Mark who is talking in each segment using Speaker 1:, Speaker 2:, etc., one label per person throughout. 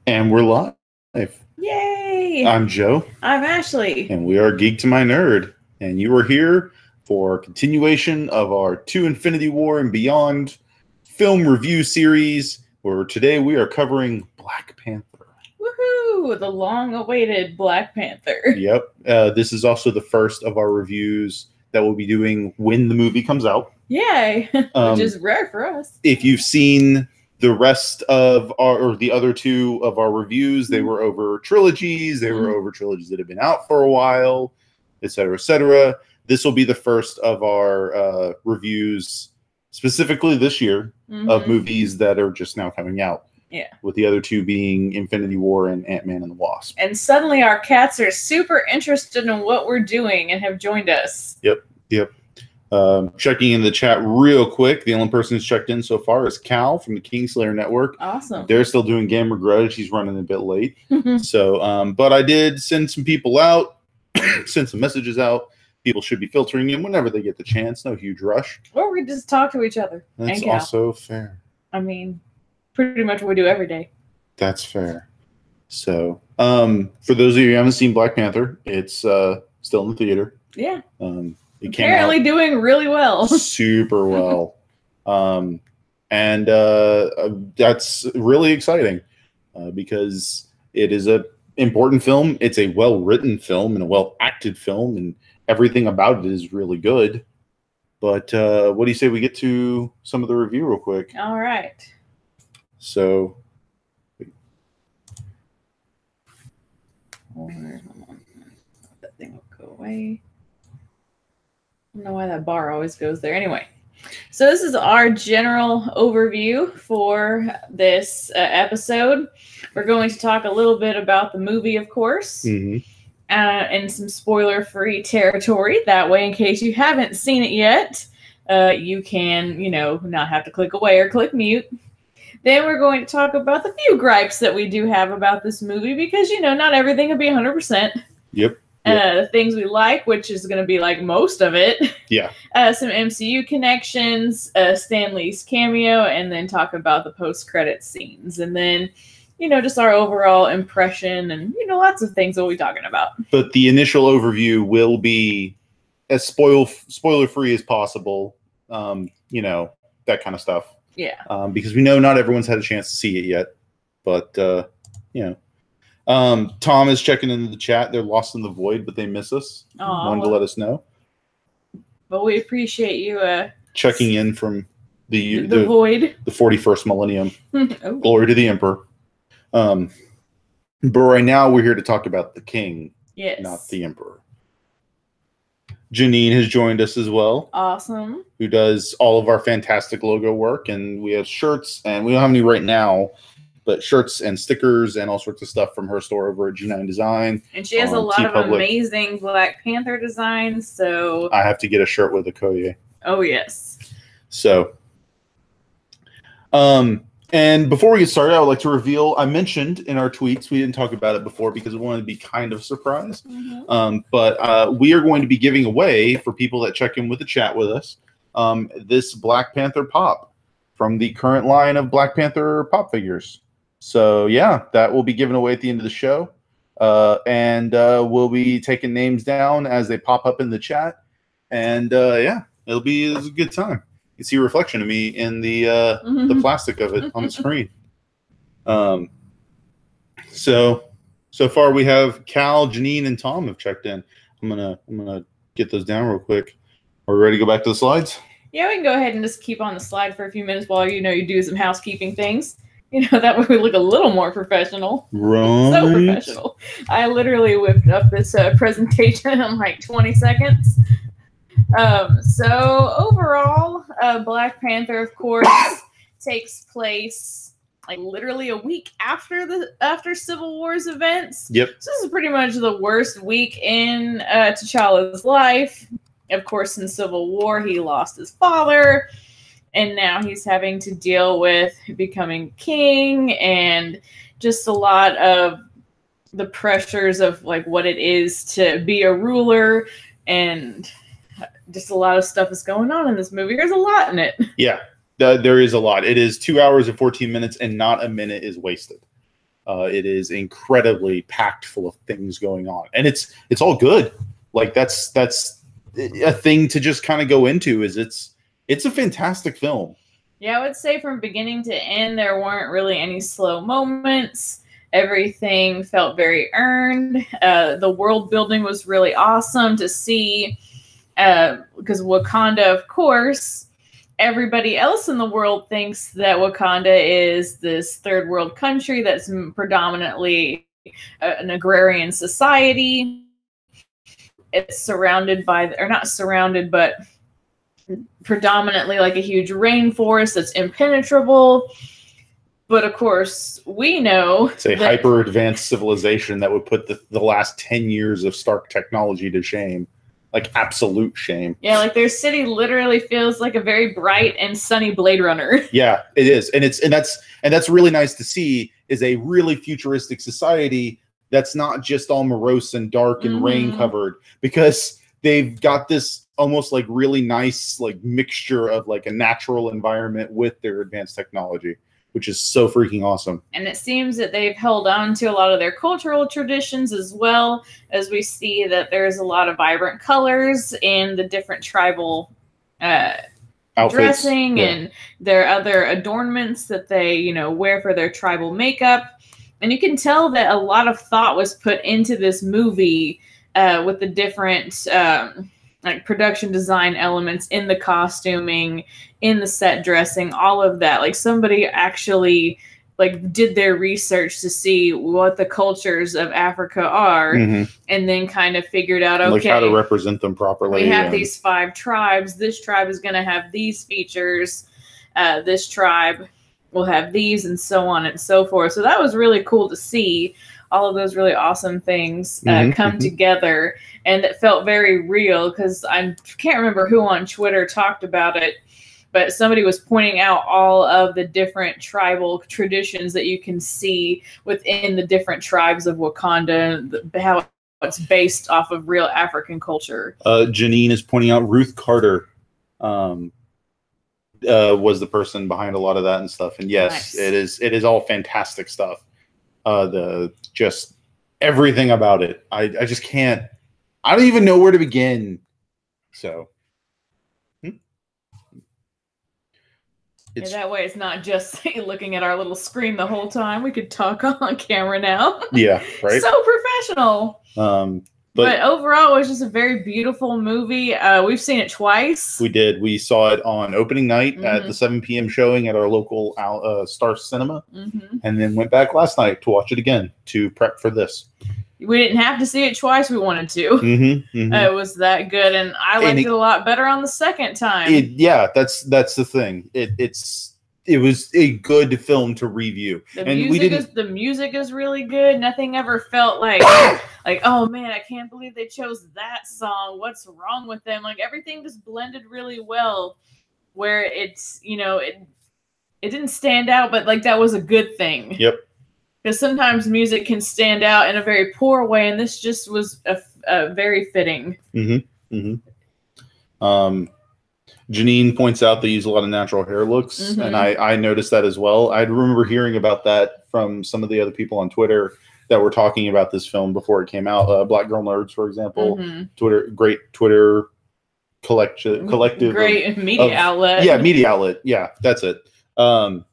Speaker 1: And we're live.
Speaker 2: Yay!
Speaker 1: I'm Joe.
Speaker 2: I'm Ashley.
Speaker 1: And we are Geek to My Nerd. And you are here for a continuation of our To Infinity War and Beyond film review series, where today we are covering Black Panther.
Speaker 2: Woohoo! The long-awaited Black Panther.
Speaker 1: Yep. This is also the first of our reviews that we'll be doing when the movie comes out.
Speaker 2: Yay! Which is rare for us.
Speaker 1: If you've seen the rest of the other two of our reviews, they were over trilogies. They were over trilogies that have been out for a while, et cetera, et cetera. This will be the first of our reviews, specifically this year, of movies that are just now coming out.
Speaker 2: Yeah. With
Speaker 1: the other two being Infinity War and Ant-Man and the Wasp.
Speaker 2: And suddenly our cats are super interested in what we're doing and have joined us.
Speaker 1: Yep. Checking in the chat real quick. The only person who's checked in so far is Cal from the Kingslayer Network.
Speaker 2: Awesome.
Speaker 1: They're still doing Gamer Grudge. He's running a bit late. So, but I did send some people out, send some messages out. People should be filtering in whenever they get the chance. No huge rush.
Speaker 2: Or we just talk to each other.
Speaker 1: That's also fair.
Speaker 2: I mean, pretty much what we do every day.
Speaker 1: That's fair. So, for those of you who haven't seen Black Panther, it's still in the theater.
Speaker 2: Yeah.
Speaker 1: It
Speaker 2: apparently doing really well.
Speaker 1: Super well. And that's really exciting because it is an important film. It's a well-written film and a well-acted film, and everything about it is really good. But what do you say we get to some of the review real quick?
Speaker 2: All right.
Speaker 1: So...
Speaker 2: that thing will go away. I don't know why that bar always goes there. Anyway, so this is our general overview for this episode. We're going to talk a little bit about the movie, of course, in some spoiler-free territory. That way, in case you haven't seen it yet, you can, not have to click away or click mute. Then we're going to talk about the few gripes that we do have about this movie because, not everything will be 100%.
Speaker 1: Yep.
Speaker 2: The things we like, which is going to be like most of it.
Speaker 1: Yeah.
Speaker 2: Some MCU connections, Stanley's cameo, and then talk about the post-credit scenes. And then, just our overall impression and, lots of things we'll be talking about.
Speaker 1: But the initial overview will be as spoiler-free as possible, that kind of stuff.
Speaker 2: Yeah.
Speaker 1: Because we know not everyone's had a chance to see it yet. But, Tom is checking into the chat. They're lost in the void, but they miss us. Wanted to let us know.
Speaker 2: But we appreciate you
Speaker 1: checking in from the
Speaker 2: void,
Speaker 1: the 41st millennium. Glory to the Emperor. But right now we're here to talk about the King, not the Emperor. Janine has joined us as well.
Speaker 2: Awesome.
Speaker 1: Who does all of our fantastic logo work, and we have shirts, and we don't have any right now. But shirts and stickers and all sorts of stuff from her store over at G9 Design.
Speaker 2: And she has a lot of amazing Black Panther designs, so...
Speaker 1: I have to get a shirt with Okoye.
Speaker 2: Oh, yes.
Speaker 1: So, and before we get started, I would like to reveal, I mentioned in our tweets, we didn't talk about it before because we wanted to be kind of surprised. But we are going to be giving away, for people that check in with the chat with us, this Black Panther pop from the current line of Black Panther pop figures. So, yeah, that will be given away at the end of the show. And we'll be taking names down as they pop up in the chat. And, yeah, it's a good time. You can see a reflection of me in the plastic of it on the screen. So far we have Cal, Janine, and Tom have checked in. I'm gonna get those down real quick. Are we ready to go back to the slides?
Speaker 2: Yeah, we can go ahead and just keep on the slide for a few minutes while you do some housekeeping things. That way we look a little more professional.
Speaker 1: Right.
Speaker 2: So professional. I literally whipped up this presentation in like 20 seconds. So overall, Black Panther, of course, takes place like literally a week after Civil War's events.
Speaker 1: Yep.
Speaker 2: So this is pretty much the worst week in T'Challa's life. Of course, in Civil War, he lost his father. And now he's having to deal with becoming king and just a lot of the pressures of like what it is to be a ruler, and just a lot of stuff is going on in this movie. There's a lot in it.
Speaker 1: Yeah, there is a lot. It is 2 hours and 14 minutes, and not a minute is wasted. It is incredibly packed full of things going on, and it's all good. Like that's a thing to just kind of go into. Is it's a fantastic film.
Speaker 2: Yeah, I would say from beginning to end, there weren't really any slow moments. Everything felt very earned. The world building was really awesome to see, because Wakanda, of course, everybody else in the world thinks that Wakanda is this third world country that's predominantly an agrarian society. It's surrounded by, or not surrounded, but predominantly like a huge rainforest that's impenetrable. But of course, we know
Speaker 1: it's a hyper advanced civilization that would put the last 10 years of Stark technology to shame. Like absolute shame.
Speaker 2: Yeah, like their city literally feels like a very bright and sunny Blade Runner.
Speaker 1: Yeah, it is. And that's really nice to see, is a really futuristic society that's not just all morose and dark and rain covered, because they've got this almost like really nice like mixture of like a natural environment with their advanced technology, which is so freaking awesome.
Speaker 2: And it seems that they've held on to a lot of their cultural traditions as well, as we see that there's a lot of vibrant colors in the different tribal dressing and their other adornments that they, you know, wear for their tribal makeup. And you can tell that a lot of thought was put into this movie with the different like production design elements in the costuming, in the set dressing, all of that. Like somebody actually like did their research to see what the cultures of Africa are, and then kind of figured out, okay,
Speaker 1: like how to represent them properly.
Speaker 2: We have these 5 tribes. This tribe is going to have these features. This tribe will have these, and so on and so forth. So that was really cool to see all of those really awesome things come together, and it felt very real, because I can't remember who on Twitter talked about it, but somebody was pointing out all of the different tribal traditions that you can see within the different tribes of Wakanda, how it's based off of real African culture.
Speaker 1: Janine is pointing out Ruth Carter was the person behind a lot of that and stuff. And yes, nice. It is all fantastic stuff. Just everything about it. I just can't, I don't even know where to begin. So
Speaker 2: that way it's not just looking at our little screen the whole time. We could talk on camera now.
Speaker 1: Yeah, right.
Speaker 2: So professional. But overall, it was just a very beautiful movie. We've seen it twice.
Speaker 1: We did. We saw it on opening night at the 7 p.m. showing at our local Star Cinema, and then went back last night to watch it again to prep for this.
Speaker 2: We didn't have to see it twice. We wanted to. It was that good, and I liked it a lot better on the second time.
Speaker 1: Yeah, that's the thing. It was a good film to review.
Speaker 2: The music is really good. Nothing ever felt like oh man, I can't believe they chose that song. What's wrong with them? Like everything just blended really well, where it's, you know, it didn't stand out, but like that was a good thing.
Speaker 1: Yep.
Speaker 2: Because sometimes music can stand out in a very poor way, and this just was a very fitting.
Speaker 1: Janine points out they use a lot of natural hair looks, and I noticed that as well. I remember hearing about that from some of the other people on Twitter that were talking about this film before it came out. Black Girl Nerds, for example, great Twitter collective,
Speaker 2: great media outlet.
Speaker 1: Yeah, media outlet. Yeah, that's it. And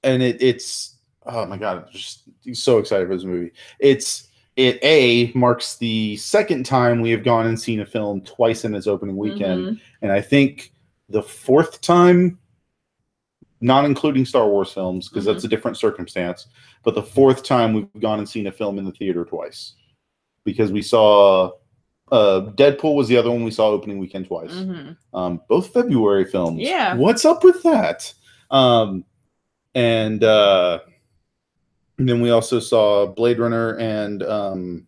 Speaker 1: it's oh my god, I'm just so excited for this movie. It marks the second time we have gone and seen a film twice in its opening weekend. And I think the 4th time, not including Star Wars films, because that's a different circumstance, but the 4th time we've gone and seen a film in the theater twice. Because we saw Deadpool was the other one we saw opening weekend twice. Both February films.
Speaker 2: Yeah.
Speaker 1: What's up with that? And then we also saw Blade Runner and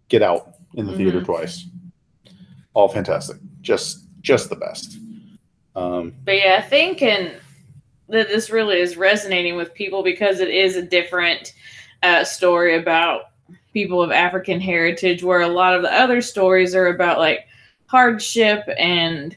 Speaker 1: Get Out in the theater twice. All fantastic. Just the best.
Speaker 2: But yeah, I think that this really is resonating with people because it is a different story about people of African heritage, where a lot of the other stories are about like hardship and,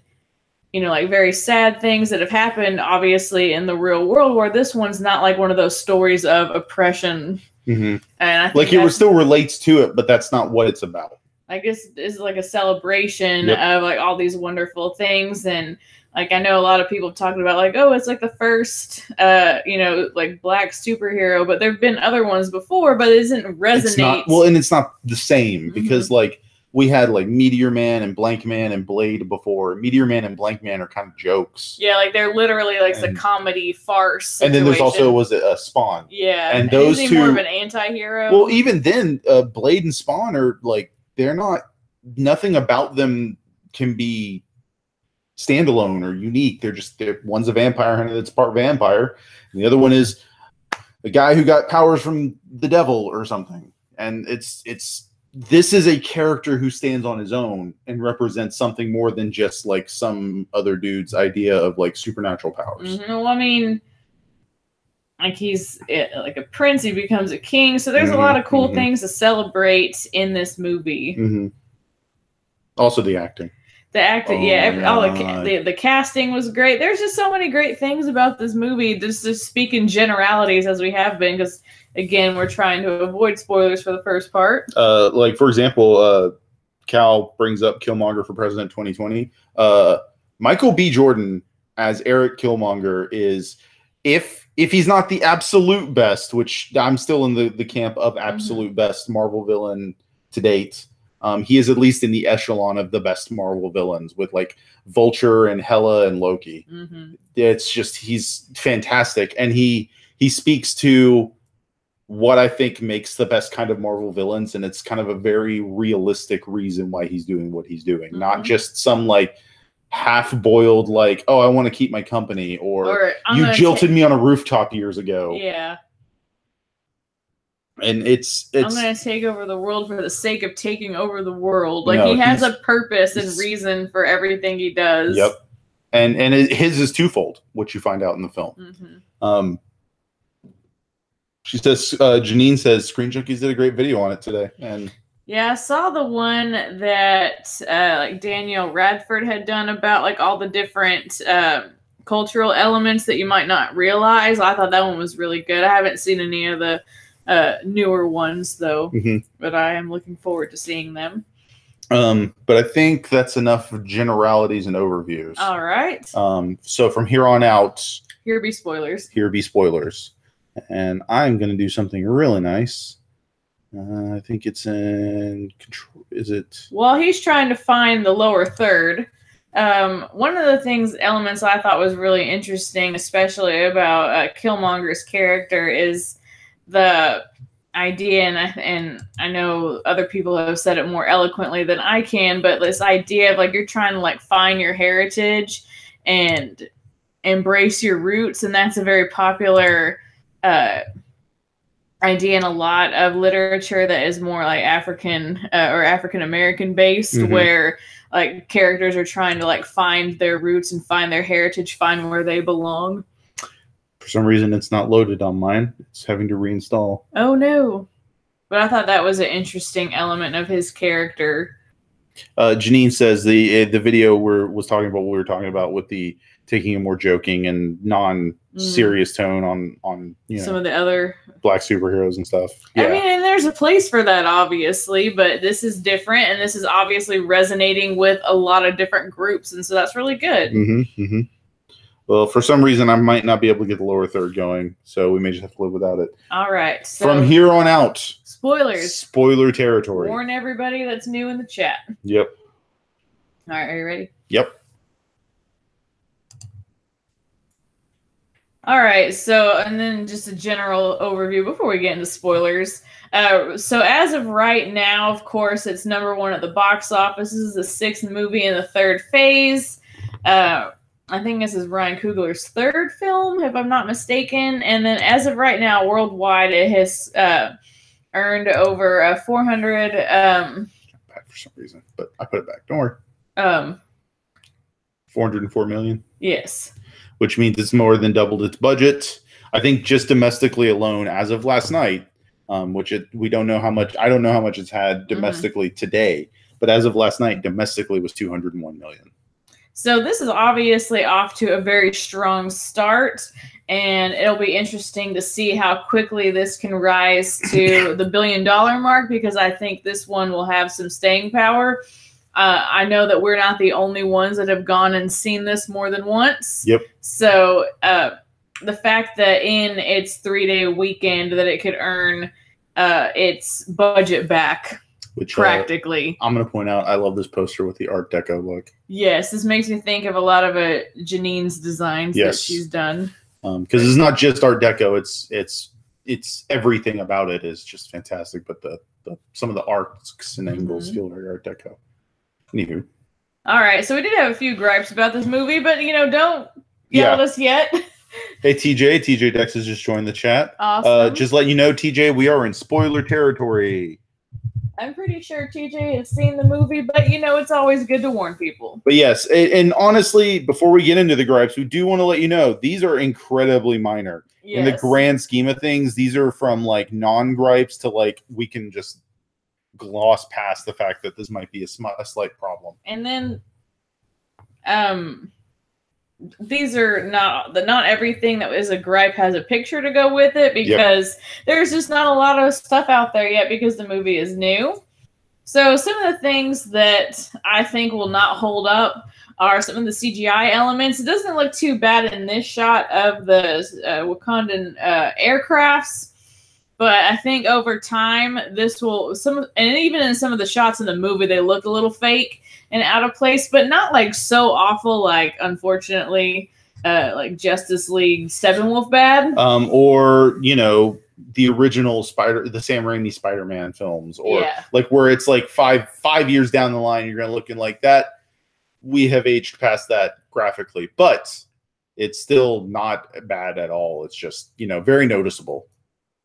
Speaker 2: like very sad things that have happened, obviously, in the real world, where this one's not like one of those stories of oppression.
Speaker 1: Mm-hmm.
Speaker 2: And I think
Speaker 1: like it still relates to it, but that's not what it's about.
Speaker 2: I guess it's like a celebration of like all these wonderful things. And like, I know a lot of people talking about like, oh, it's like the first, like black superhero, but there've been other ones before, but it doesn't resonate.
Speaker 1: And it's not the same because like we had like Meteor Man and Blank Man and Blade before. Meteor Man and Blank Man are kind of jokes.
Speaker 2: Yeah, like they're literally like a comedy farce situation.
Speaker 1: And then there's also Spawn.
Speaker 2: Yeah,
Speaker 1: and those two
Speaker 2: more of an anti-hero.
Speaker 1: Well, even then, Blade and Spawn are like nothing about them can be standalone or unique. One's a vampire hunter that's part vampire, and the other one is a guy who got powers from the devil or something. And this is a character who stands on his own and represents something more than just like some other dude's idea of like supernatural powers.
Speaker 2: Well, I mean, like he's like a prince, he becomes a king. So there's a lot of cool things to celebrate in this movie.
Speaker 1: Also the acting.
Speaker 2: The acting, the casting was great. There's just so many great things about this movie. Just to speak in generalities as we have been, because again, we're trying to avoid spoilers for the first part.
Speaker 1: Like for example, Cal brings up Killmonger for President 2020. Michael B. Jordan as Eric Killmonger is, if he's not the absolute best, which I'm still in the camp of absolute best Marvel villain to date. He is at least in the echelon of the best Marvel villains with like Vulture and Hela and Loki. It's just, he's fantastic. And he speaks to what I think makes the best kind of Marvel villains. And it's kind of a very realistic reason why he's doing what he's doing. Not just some like half-boiled like, oh, I want to keep my company, or you jilted me on a rooftop years ago.
Speaker 2: Yeah.
Speaker 1: And it's
Speaker 2: I'm going to take over the world for the sake of taking over the world. Like, he has a purpose and reason for everything he does.
Speaker 1: Yep. And his is twofold, which you find out in the film. She says, Janine says, Screen Junkies did a great video on it today. And
Speaker 2: yeah, I saw the one that like Daniel Radford had done about like all the different cultural elements that you might not realize. I thought that one was really good. I haven't seen any of the newer ones though, but I am looking forward to seeing them.
Speaker 1: But I think that's enough generalities and overviews.
Speaker 2: All right.
Speaker 1: So from here on out,
Speaker 2: here be spoilers.
Speaker 1: And I'm going to do something really nice. I think it's in control. Is it?
Speaker 2: Well, he's trying to find the lower third. One of the elements I thought was really interesting, especially about Killmonger's character, is the idea, and I know other people have said it more eloquently than I can, but this idea of like you're trying to like find your heritage and embrace your roots, and that's a very popular idea in a lot of literature that is more like African or African American based, where like characters are trying to like find their roots and find their heritage, find where they belong.
Speaker 1: For some reason, it's not loaded on mine. It's having to reinstall.
Speaker 2: Oh, no. But I thought that was an interesting element of his character.
Speaker 1: Janine says the video was talking about what we were talking about with the taking a more joking and non-serious tone on
Speaker 2: some of the other
Speaker 1: black superheroes and stuff. Yeah.
Speaker 2: I mean, and there's a place for that, obviously, but this is different, and this is obviously resonating with a lot of different groups, and so that's really good.
Speaker 1: Well, for some reason, I might not be able to get the lower third going, so we may just have to live without it.
Speaker 2: All right. So
Speaker 1: from here on out,
Speaker 2: spoilers.
Speaker 1: Spoiler territory.
Speaker 2: Warn everybody that's new in the chat.
Speaker 1: Yep.
Speaker 2: All right, are you ready?
Speaker 1: Yep.
Speaker 2: All right, so, and then just a general overview before we get into spoilers. So as of right now, of course, it's #1 at the box office. This is the 6th movie in the 3rd phase. I think this is Ryan Coogler's 3rd film, if I'm not mistaken. And then as of right now, worldwide, it has earned over 400...
Speaker 1: back for some reason, but I put it back. Don't worry. 404 million?
Speaker 2: Yes.
Speaker 1: Which means it's more than doubled its budget. I think just domestically alone, as of last night, we don't know how much. I don't know how much it's had domestically today, but as of last night, domestically was 201 million.
Speaker 2: So this is obviously off to a very strong start, and it'll be interesting to see how quickly this can rise to the $1 billion mark, because I think this one will have some staying power. I know that we're not the only ones that have gone and seen this more than once.
Speaker 1: Yep.
Speaker 2: So the fact that in its 3-day weekend that it could earn its budget back.
Speaker 1: Which
Speaker 2: practically.
Speaker 1: I'm going to point out, I love this poster with the Art Deco look.
Speaker 2: Yes, this makes me think of a lot of Janine's designs that she's done.
Speaker 1: Because it's not just Art Deco; it's everything about it is just fantastic. But the some of the arcs and angles feel very Art Deco. Anywho.
Speaker 2: All right, so we did have a few gripes about this movie, but don't yell at us yet.
Speaker 1: Hey TJ Dex has just joined the chat.
Speaker 2: Awesome.
Speaker 1: Just let you know, TJ, we are in spoiler territory.
Speaker 2: I'm pretty sure TJ has seen the movie, but it's always good to warn people.
Speaker 1: But yes, and honestly, before we get into the gripes, we do want to let you know these are incredibly minor. Yes. In the grand scheme of things, these are from like non-gripes to like we can just gloss past the fact that this might be a slight problem.
Speaker 2: And then, these are not everything that is a gripe has a picture to go with it, because there's just not a lot of stuff out there yet because the movie is new. So some of the things that I think will not hold up are some of the CGI elements. It doesn't look too bad in this shot of the Wakandan aircrafts, but I think over time this will and even in some of the shots in the movie they look a little fake and out of place, but not like so awful like unfortunately like Justice League Steppenwolf bad.
Speaker 1: Or the original the Sam Raimi Spider-Man films, or like where it's like five years down the line you're gonna looking like that. We have aged past that graphically, but it's still not bad at all. It's just very noticeable.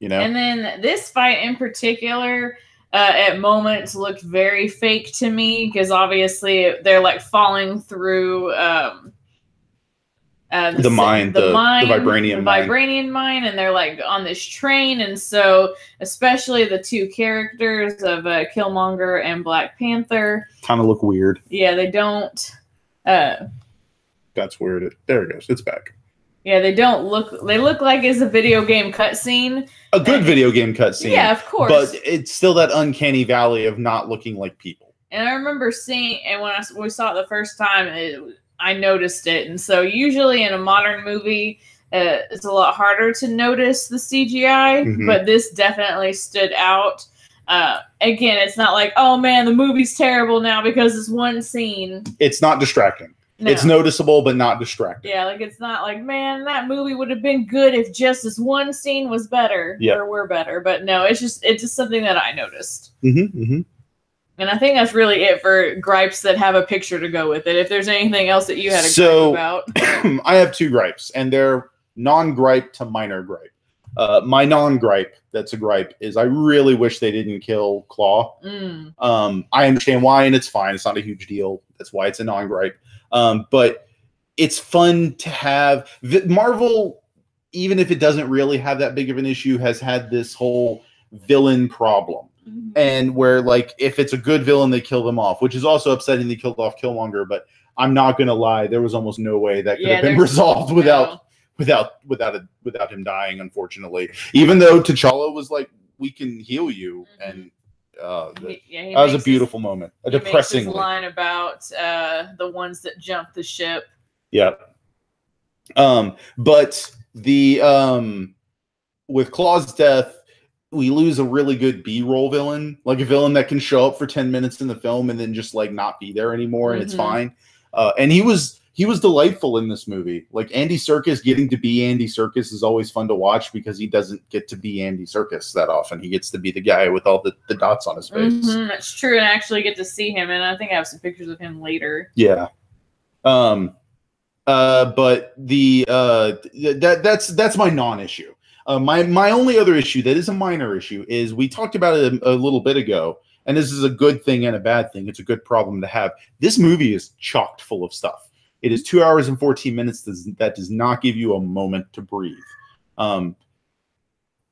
Speaker 2: And then this fight in particular, at moments looked very fake to me, because obviously they're like falling through the vibranium mine, and they're like on this train, and so especially the two characters of Killmonger and Black Panther
Speaker 1: kind of look weird.
Speaker 2: Yeah, they don't.
Speaker 1: That's weird. There it goes. It's back.
Speaker 2: Yeah, they don't look. They look like it's a video game cutscene.
Speaker 1: A good video game cutscene.
Speaker 2: Yeah, of course.
Speaker 1: But it's still that uncanny valley of not looking like people.
Speaker 2: And I remember seeing, and when we saw it the first time, I noticed it. And so usually in a modern movie, it's a lot harder to notice the CGI, but this definitely stood out. Again, it's not like, oh man, the movie's terrible now because it's one scene. It's
Speaker 1: not distracting. No. It's noticeable, but not distracting.
Speaker 2: Yeah, like it's not like, man, that movie would have been good if just this one scene was better or were better. But no, it's just something that I noticed. And I think that's really it for gripes that have a picture to go with it. If there's anything else that you had a gripe about.
Speaker 1: I have two gripes, and they're non-gripe to minor gripe. My non-gripe that's a gripe is I really wish they didn't kill Claw. I understand why, and it's fine. It's not a huge deal. That's why it's a non-gripe. But it's fun to have Marvel, even if it doesn't really have that big of an issue, has had this whole villain problem. And where, like, if it's a good villain, they kill them off, which is also upsetting. They killed off Killmonger, but I'm not going to lie. There was almost no way that could have been resolved without him dying, unfortunately. Even though T'Challa was like, we can heal you. And that was a beautiful moment. A depressing
Speaker 2: line about the ones that jumped the ship.
Speaker 1: Yeah. But with Claw's death, we lose a really good B-roll villain, like a villain that can show up for 10 minutes in the film and then just like not be there anymore, and it's fine. And he was delightful in this movie. Like Andy Serkis getting to be Andy Serkis is always fun to watch because he doesn't get to be Andy Serkis that often. He gets to be the guy with all the dots on his face.
Speaker 2: That's true, and I actually get to see him, and I think I have some pictures of him later.
Speaker 1: Yeah. But that's my non-issue. My only other issue that is a minor issue is we talked about it a little bit ago, and this is a good thing and a bad thing. It's a good problem to have. This movie is chocked full of stuff. It is 2 hours and 14 minutes. That does not give you a moment to breathe. And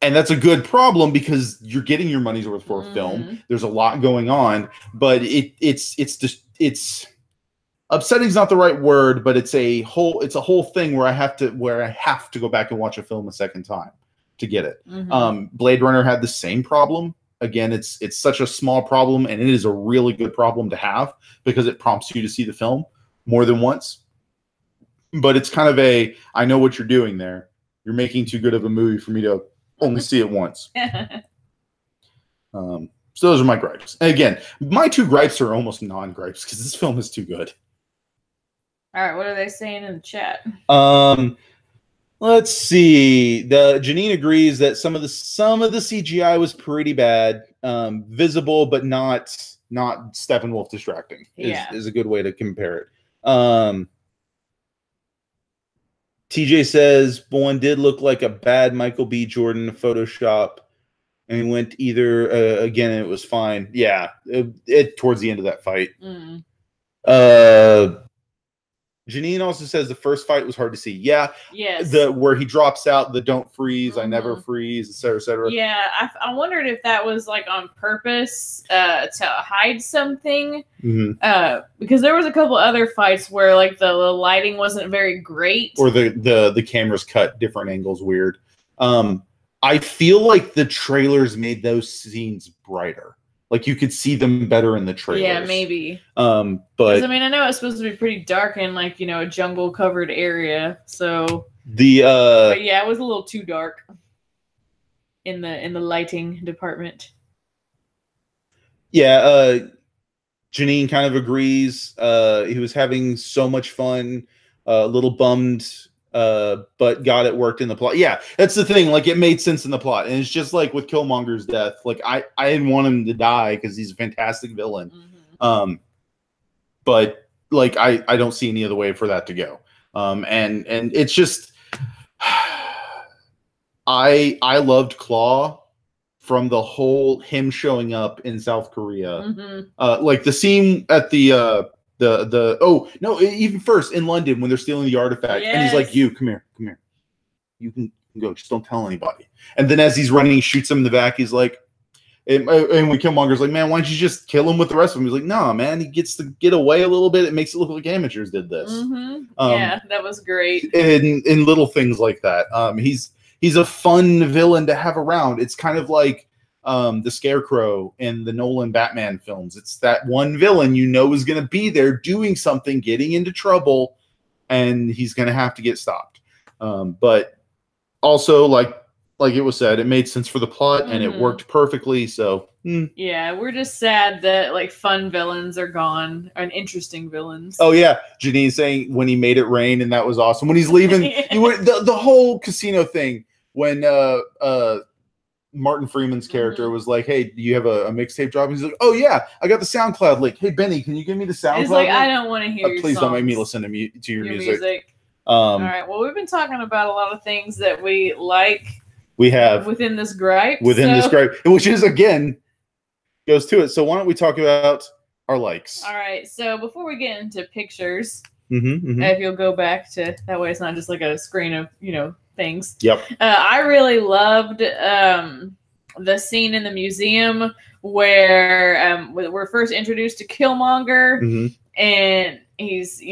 Speaker 1: that's a good problem because you're getting your money's worth for a film. There's a lot going on, but it's upsetting's not the right word, but it's a whole thing where I have to go back and watch a film a second time to get it. Blade Runner had the same problem. Again, it's such a small problem, and it is a really good problem to have because it prompts you to see the film more than once. But it's kind of I know what you're doing there. You're making too good of a movie for me to only see it once. So those are my gripes. And again, my 2 gripes are almost non-gripes because this film is too good.
Speaker 2: All right, what are they saying in the chat?
Speaker 1: Let's see. Janine agrees that some of the CGI was pretty bad, visible, but not Steppenwolf distracting. Is a good way to compare it. TJ says one did look like a bad Michael B. Jordan Photoshop, and he went either again. And it was fine. Yeah, it towards the end of that fight. Janine also says the first fight was hard to see. Yeah.
Speaker 2: Yes.
Speaker 1: Where he drops out the "Don't freeze, I never freeze," etc., etc.
Speaker 2: Yeah, I wondered if that was like on purpose to hide something. Because there was a couple other fights where like the lighting wasn't very great,
Speaker 1: or the cameras cut different angles weird. I feel like the trailers made those scenes brighter. Like you could see them better in the trailers.
Speaker 2: Yeah, maybe.
Speaker 1: But
Speaker 2: I mean, I know it's supposed to be pretty dark in like, a jungle covered area. So but yeah, it was a little too dark in the lighting department.
Speaker 1: Yeah, Janine kind of agrees. He was having so much fun, a little bummed, but got it worked in the plot. Yeah, that's the thing. Like, it made sense in the plot. And it's just like with Killmonger's death. Like, I didn't want him to die because he's a fantastic villain. But, like, I don't see any other way for that to go. And it's just... I loved Claw from the whole him showing up in South Korea. Like, the scene at even first in London when they're stealing the artifact, and he's like, come here, you can go, just don't tell anybody. And then as he's running, he shoots him in the back. He's like, and when Killmonger's like, man, why don't you just kill him with the rest of them? He's like, nah, man, he gets to get away a little bit. It makes it look like amateurs did this.
Speaker 2: Yeah, that was great.
Speaker 1: In little things like that. He's a fun villain to have around. It's kind of like the Scarecrow in the Nolan Batman films. It's that one villain is going to be there doing something, getting into trouble, and he's going to have to get stopped. But also, like it was said, it made sense for the plot, and it worked perfectly. So
Speaker 2: yeah, we're just sad that like fun villains are gone, and interesting villains.
Speaker 1: Oh yeah, Janine saying when he made it rain, and that was awesome. When he's leaving, the whole casino thing when Martin Freeman's character was like, hey, do you have a mixtape drop? And he's like, oh yeah, I got the SoundCloud link. Hey Benny, can you give me the SoundCloud
Speaker 2: He's like,
Speaker 1: link?
Speaker 2: I don't want to hear your
Speaker 1: Please
Speaker 2: songs.
Speaker 1: Don't make me listen to your music.
Speaker 2: All right, well, we've been talking about a lot of things that we like.
Speaker 1: We have
Speaker 2: within this gripe,
Speaker 1: which is again goes to it. So why don't we talk about our likes?
Speaker 2: All right, so before we get into pictures, if you'll go back to that way, it's not just like a screen of things.
Speaker 1: Yep.
Speaker 2: I really loved the scene in the museum where we're first introduced to Killmonger, and he's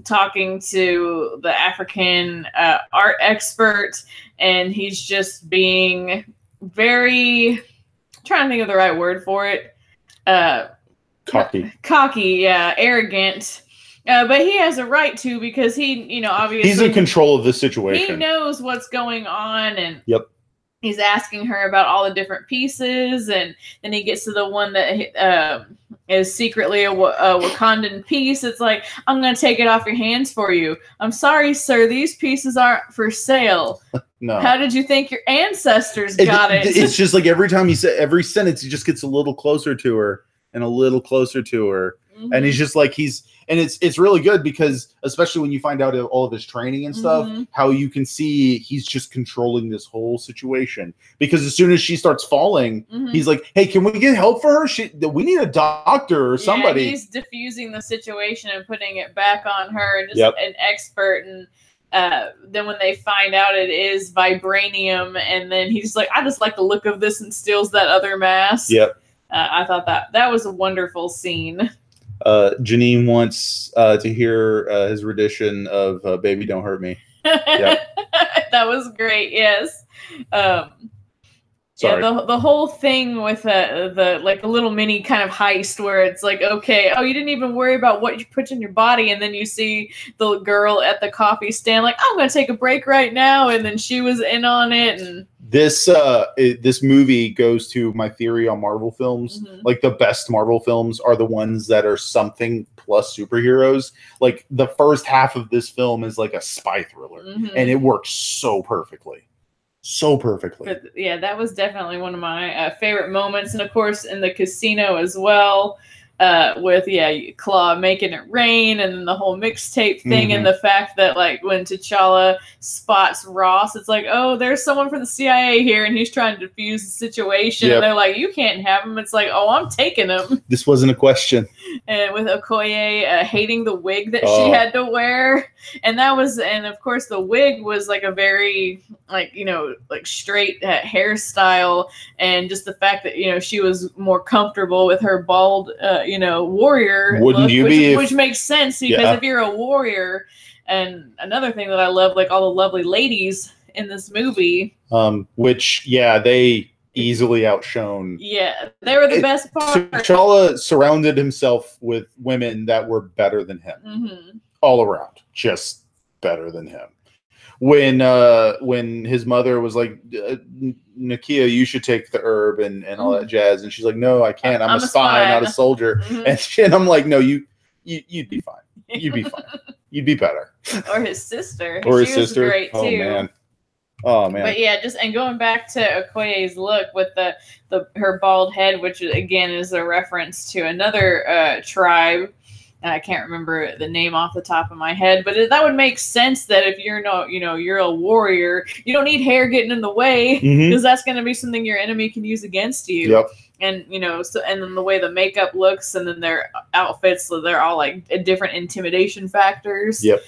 Speaker 2: talking to the African art expert, and he's just being very, I'm trying to think of the right word for it, cocky, yeah, arrogant. But he has a right to, because he, obviously
Speaker 1: he's in control of the situation.
Speaker 2: He knows what's going on, and
Speaker 1: he's
Speaker 2: asking her about all the different pieces, and then he gets to the one that is secretly a Wakandan piece. It's like, I'm going to take it off your hands for you. I'm sorry, sir, these pieces aren't for sale.
Speaker 1: No.
Speaker 2: How did you think your ancestors got it?
Speaker 1: It's just like every time he said every sentence, he just gets a little closer to her and a little closer to her. And he's just like, it's really good because, especially when you find out all of his training and stuff, how you can see he's just controlling this whole situation. Because as soon as she starts falling, he's like, hey, can we get help for her? We need a doctor or somebody.
Speaker 2: Yeah, he's diffusing the situation and putting it back on her, and just an expert. And then when they find out it is vibranium, and then he's like, I just like the look of this, and steals that other mask.
Speaker 1: Yep.
Speaker 2: I thought that was a wonderful scene.
Speaker 1: Janine wants to hear his rendition of "Baby Don't Hurt Me." Yep.
Speaker 2: That was great. Yes.
Speaker 1: Sorry.
Speaker 2: Yeah, the whole thing with the like a little mini kind of heist where it's like, okay, oh, you didn't even worry about what you put in your body, and then you see the girl at the coffee stand like, I'm gonna take a break right now, and then she was in on it. And
Speaker 1: this movie goes to my theory on Marvel films. Like the best Marvel films are the ones that are something plus superheroes. Like the first half of this film is like a spy thriller, and it works so perfectly. So perfectly.
Speaker 2: But yeah, that was definitely one of my favorite moments. And of course, in the casino as well, with Claw making it rain, and then the whole mixtape thing, and the fact that like when T'Challa spots Ross, it's like, oh, there's someone from the CIA here, and he's trying to defuse the situation. And they're like, you can't have him. It's like, oh, I'm taking him.
Speaker 1: This wasn't a question.
Speaker 2: And with Okoye hating the wig that she had to wear, and of course the wig was like a very like straight hairstyle, and just the fact that she was more comfortable with her bald warrior
Speaker 1: Wouldn't
Speaker 2: look,
Speaker 1: you
Speaker 2: which makes sense because if you're a warrior. And another thing that I love, like all the lovely ladies in this movie,
Speaker 1: which they easily outshone.
Speaker 2: Yeah, they were the best part.
Speaker 1: T'Challa surrounded himself with women that were better than him, all around, just better than him. When his mother was like, Nakia, you should take the herb and all that jazz, and she's like, no, I can't. I'm a spy, not a soldier. And I'm like, no, you'd be fine. You'd be fine. You'd be better.
Speaker 2: Or his sister.
Speaker 1: Or
Speaker 2: she
Speaker 1: his sister.
Speaker 2: Was great too.
Speaker 1: Oh man.
Speaker 2: But yeah, and going back to Okoye's look with her bald head, which again is a reference to another tribe. I can't remember the name off the top of my head, but that would make sense that if you're you're a warrior, you don't need hair getting in the way because that's going to be something your enemy can use against you.
Speaker 1: Yep.
Speaker 2: And and then the way the makeup looks, and then their outfits, so they're all like different intimidation factors.
Speaker 1: Yep.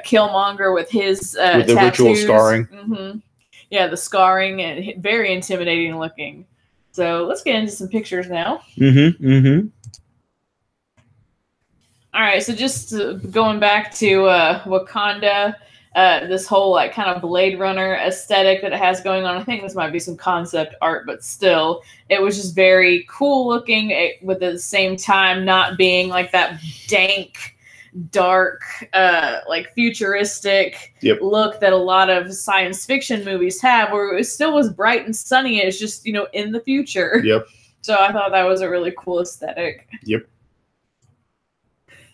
Speaker 2: Killmonger with his
Speaker 1: with the
Speaker 2: tattoos.
Speaker 1: ritual scarring.
Speaker 2: Yeah, the scarring and very intimidating looking. So let's get into some pictures now. All right, so just going back to Wakanda, this whole like kind of Blade Runner aesthetic that it has going on. I think this might be some concept art, but still, it was just very cool looking. With at the same time not being like that dank, dark, like futuristic look that a lot of science fiction movies have, where it still was bright and sunny. It's just in the future.
Speaker 1: Yep.
Speaker 2: So I thought that was a really cool aesthetic.
Speaker 1: Yep.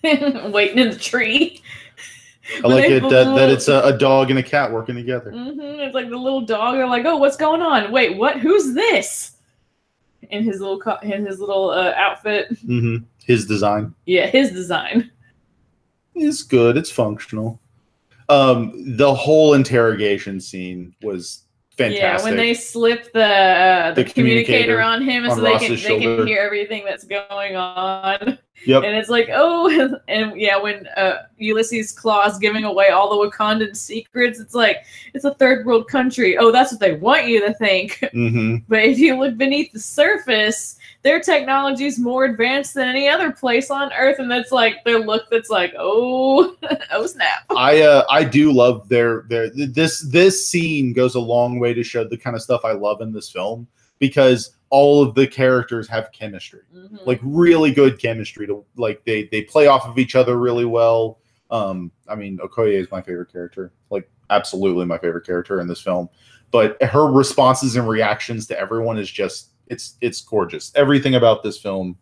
Speaker 2: Waiting in the tree.
Speaker 1: I like it that it's a dog and a cat working together.
Speaker 2: It's like the little dog. They're like, "Oh, what's going on? Wait, what? Who's this?" In his little outfit.
Speaker 1: His design.
Speaker 2: Yeah, his design.
Speaker 1: It's good. It's functional. The whole interrogation scene was fantastic.
Speaker 2: Yeah, when they slip the communicator on him, so they can hear everything that's going on.
Speaker 1: Yep.
Speaker 2: And it's like, oh, and yeah, when Ulysses Claw's giving away all the Wakandan secrets, it's like, it's a third world country. Oh, that's what they want you to think. But if you look beneath the surface, their technology is more advanced than any other place on Earth, and that's like their look. That's like, oh, oh snap.
Speaker 1: I do love this scene goes a long way to show the kind of stuff I love in this film, because all of the characters have chemistry, like really good chemistry. To like they play off of each other really well. I mean, Okoye is my favorite character, like absolutely my favorite character in this film. But her responses and reactions to everyone is just it's gorgeous. Everything about this film,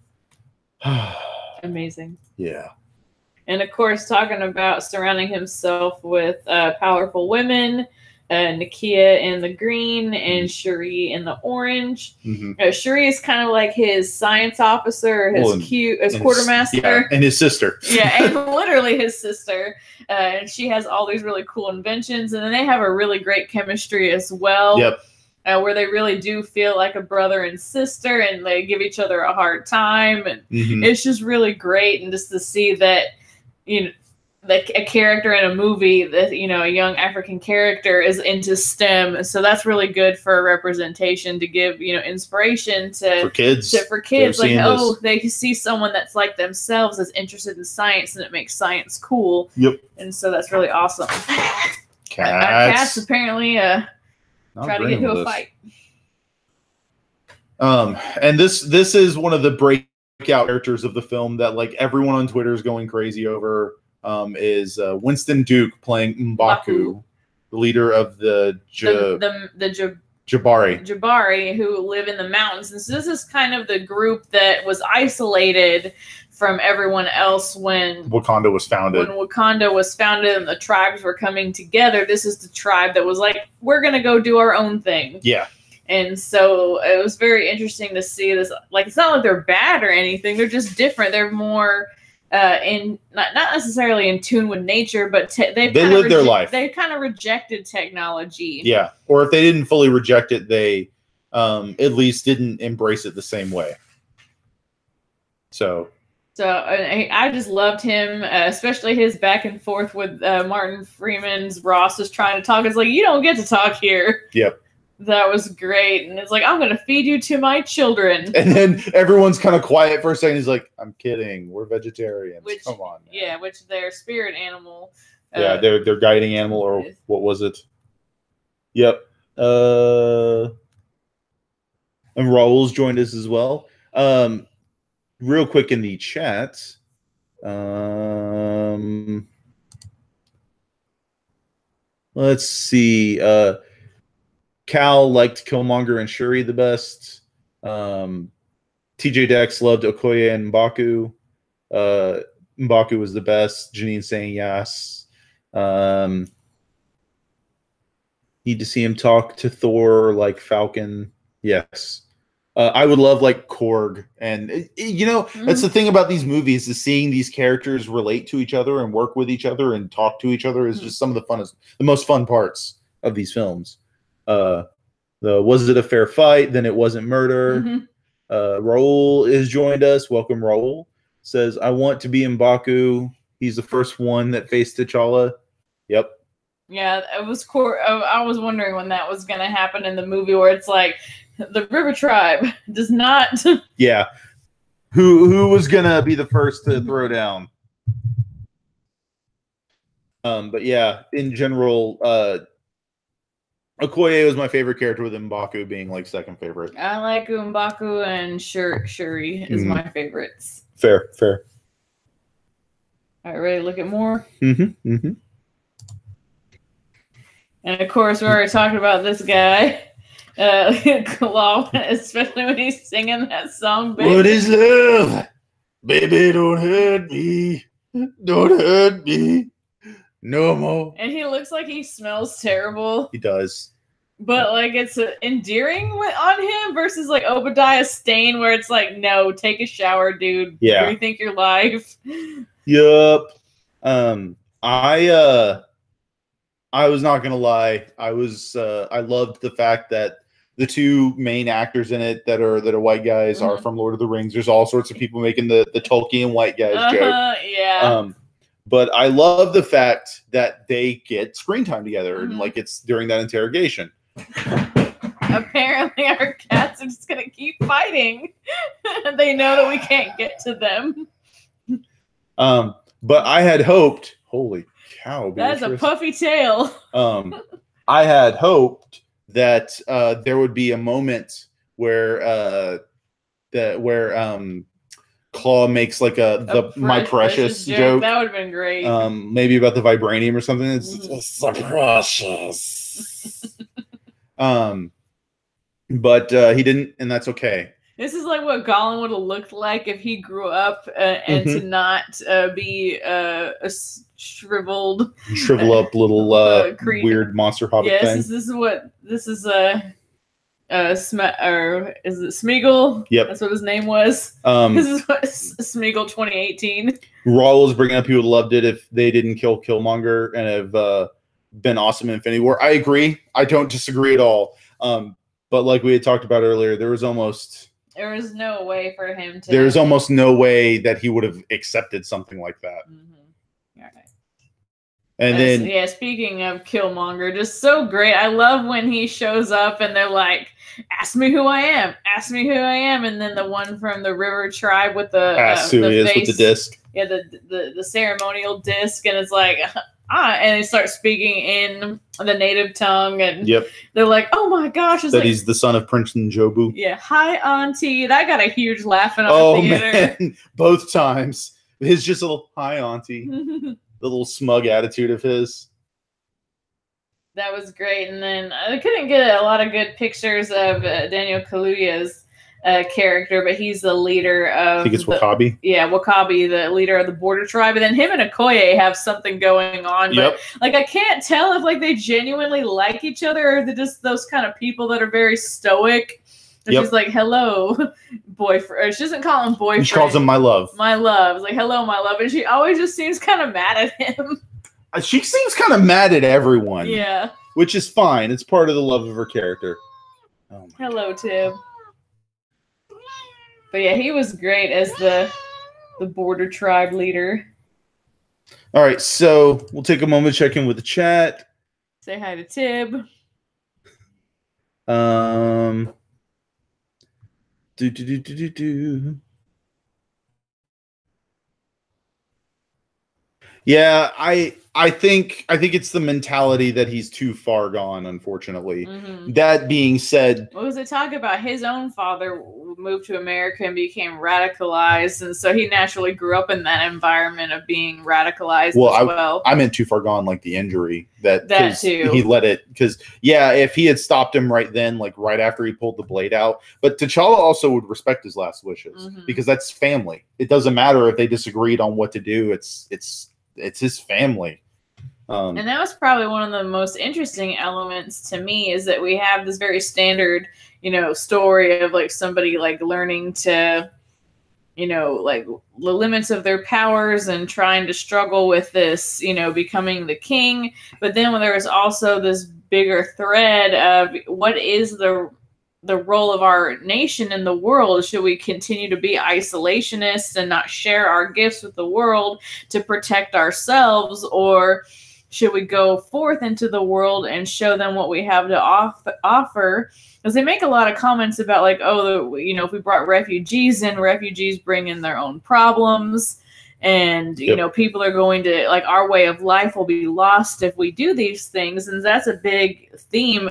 Speaker 2: amazing.
Speaker 1: Yeah.
Speaker 2: And of course, talking about surrounding himself with powerful women. Nakia in the green and Cherie in the orange. Cherie is kind of like his science officer, his quartermaster,
Speaker 1: and his sister.
Speaker 2: Yeah, and literally his sister. And she has all these really cool inventions, and then they have a really great chemistry as well.
Speaker 1: Yep.
Speaker 2: Where they really do feel like a brother and sister, and they give each other a hard time, and it's just really great. And just to see that, a character in a movie that, you know, a young African character is into STEM. So that's really good for representation, to give, you know, inspiration
Speaker 1: for kids.
Speaker 2: Like, oh, they see someone that's like themselves is interested in science, and it makes science cool.
Speaker 1: Yep.
Speaker 2: And so that's really awesome.
Speaker 1: Cats
Speaker 2: apparently try to get into a fight.
Speaker 1: And this is one of the breakout characters of the film that like everyone on Twitter is going crazy over. Is Winston Duke playing M'Baku, the leader of the Jabari, who live in the mountains. And so this is kind of the group that was isolated from everyone else when Wakanda was founded.
Speaker 2: When Wakanda was founded and the tribes were coming together, this is the tribe that was like, we're gonna go do our own thing.
Speaker 1: Yeah.
Speaker 2: And so it was very interesting to see this. Like, it's not like they're bad or anything. They're just different. They're more not necessarily in tune with nature, but they
Speaker 1: lived their life.
Speaker 2: They kind of rejected technology.
Speaker 1: Yeah, or if they didn't fully reject it, they at least didn't embrace it the same way. So I just loved him, especially his back and forth with Martin Freeman's Ross was trying to talk. It's like, you don't get to talk here. Yep.
Speaker 2: That was great. And it's like, I'm going to feed you to my children.
Speaker 1: And then everyone's kind of quiet for a second. He's like, I'm kidding. We're vegetarians. Come on. Man.
Speaker 2: Yeah, which their spirit animal.
Speaker 1: Yeah, their guiding animal, or what was it? Yep. And Raul's joined us as well. Real quick in the chat. Let's see. Cal liked Killmonger and Cherie the best. TJ Dex loved Okoye and M'Baku. M'Baku was the best. Janine saying yes. Need to see him talk to Thor like Falcon. Yes. I would love like Korg. And, you know, that's the thing about these movies, is seeing these characters relate to each other and work with each other and talk to each other is just some of the most fun parts of these films. Was it a fair fight? Then it wasn't murder. Raul has joined us. Welcome, Raul. Says, I want to be M'Baku. He's the first one that faced T'Challa. Yep.
Speaker 2: Yeah, it was I was wondering when that was going to happen in the movie, where it's like, the River Tribe does not.
Speaker 1: Yeah. Who was going to be the first to throw down? But yeah, in general, Okoye was my favorite character, with M'Baku being like second favorite.
Speaker 2: I like M'Baku, and Cherie is my favorites.
Speaker 1: Fair.
Speaker 2: All right, ready to look at more?
Speaker 1: And
Speaker 2: of course, we're already talking about this guy. Claw, especially when he's singing that song. Baby.
Speaker 1: What is love? Baby, don't hurt me. Don't hurt me. No more.
Speaker 2: And he looks like he smells terrible.
Speaker 1: He does.
Speaker 2: But like, it's endearing on him versus like Obadiah Stane, where it's like, no, take a shower, dude.
Speaker 1: Yeah.
Speaker 2: Rethink your life.
Speaker 1: Yup. I was not gonna lie. I loved the fact that the two main actors in it that are white guys are from Lord of the Rings. There's all sorts of people making the Tolkien white guys joke.
Speaker 2: Yeah.
Speaker 1: But I love the fact that they get screen time together, and like it's during that interrogation.
Speaker 2: Apparently, our cats are just gonna keep fighting. They know that we can't get to them.
Speaker 1: But I had hoped. Holy cow!
Speaker 2: That's a puffy tail.
Speaker 1: I had hoped that there would be a moment where Claw makes like my precious joke.
Speaker 2: That would have been great.
Speaker 1: Maybe about the vibranium or something. It's so precious. But he didn't, and that's okay.
Speaker 2: This is like what Gollum would have looked like if he grew up and to not be a shrivel up little
Speaker 1: weird monster hobbit thing.
Speaker 2: This is Smeagol?
Speaker 1: Yep.
Speaker 2: That's what his name was. This is what Smeagol 2018.
Speaker 1: Raul was bringing up he would have loved it if they didn't kill Killmonger and have been awesome in Infinity War. I agree. I don't disagree at all. But like we had talked about earlier, there was no way for him to. There's almost no way that he would have accepted something like that.
Speaker 2: All right.
Speaker 1: And then,
Speaker 2: yeah, speaking of Killmonger, just so great. I love when he shows up and they're like, "Ask me who I am. Ask me who I am." And then the one from the River Tribe with the face,
Speaker 1: with the disc.
Speaker 2: Yeah, the ceremonial disc, and it's like, and they start speaking in the native tongue, and they're like, "Oh my gosh!"
Speaker 1: That he's the son of Prince Njobu.
Speaker 2: Yeah, hi auntie. That got a huge laugh in our theater.
Speaker 1: Man, both times. It's just a little hi auntie. The little smug attitude of his.
Speaker 2: That was great. And then I couldn't get a lot of good pictures of Daniel Kaluuya's character, but he's the leader of...
Speaker 1: I think it's Wakabi.
Speaker 2: Wakabi, the leader of the border tribe. And then him and Okoye have something going on. But like, I can't tell if like they genuinely like each other, or they're just those kind of people that are very stoic. She's like, hello, boyfriend. She doesn't call him boyfriend.
Speaker 1: She calls him my love.
Speaker 2: My love. It's like, hello, my love. And she always just seems kind of mad at him.
Speaker 1: She seems kind of mad at everyone.
Speaker 2: Yeah.
Speaker 1: Which is fine. It's part of the love of her character.
Speaker 2: Oh, hello, Tib. But yeah, he was great as the border tribe leader.
Speaker 1: All right, so we'll take a moment to check in with the chat.
Speaker 2: Say hi to Tib.
Speaker 1: Yeah, I think it's the mentality that he's too far gone, unfortunately. That being said,
Speaker 2: what was it talk about? His own father moved to America and became radicalized, and so he naturally grew up in that environment of being radicalized as well.
Speaker 1: I meant too far gone, like the injury that
Speaker 2: too.
Speaker 1: He let it, because if he had stopped him right then, like right after he pulled the blade out. But T'Challa also would respect his last wishes because that's family. It doesn't matter if they disagreed on what to do. It's his family.
Speaker 2: And that was probably one of the most interesting elements to me, is that we have this very standard, story of like somebody like learning to, like the limits of their powers and trying to struggle with this, becoming the king. But then when there was also this bigger thread of what is the role of our nation in the world? Should we continue to be isolationists and not share our gifts with the world to protect ourselves, or should we go forth into the world and show them what we have to offer? Because they make a lot of comments about like, if we brought refugees in, refugees bring in their own problems. And, people are going to, like, our way of life will be lost if we do these things. And that's a big theme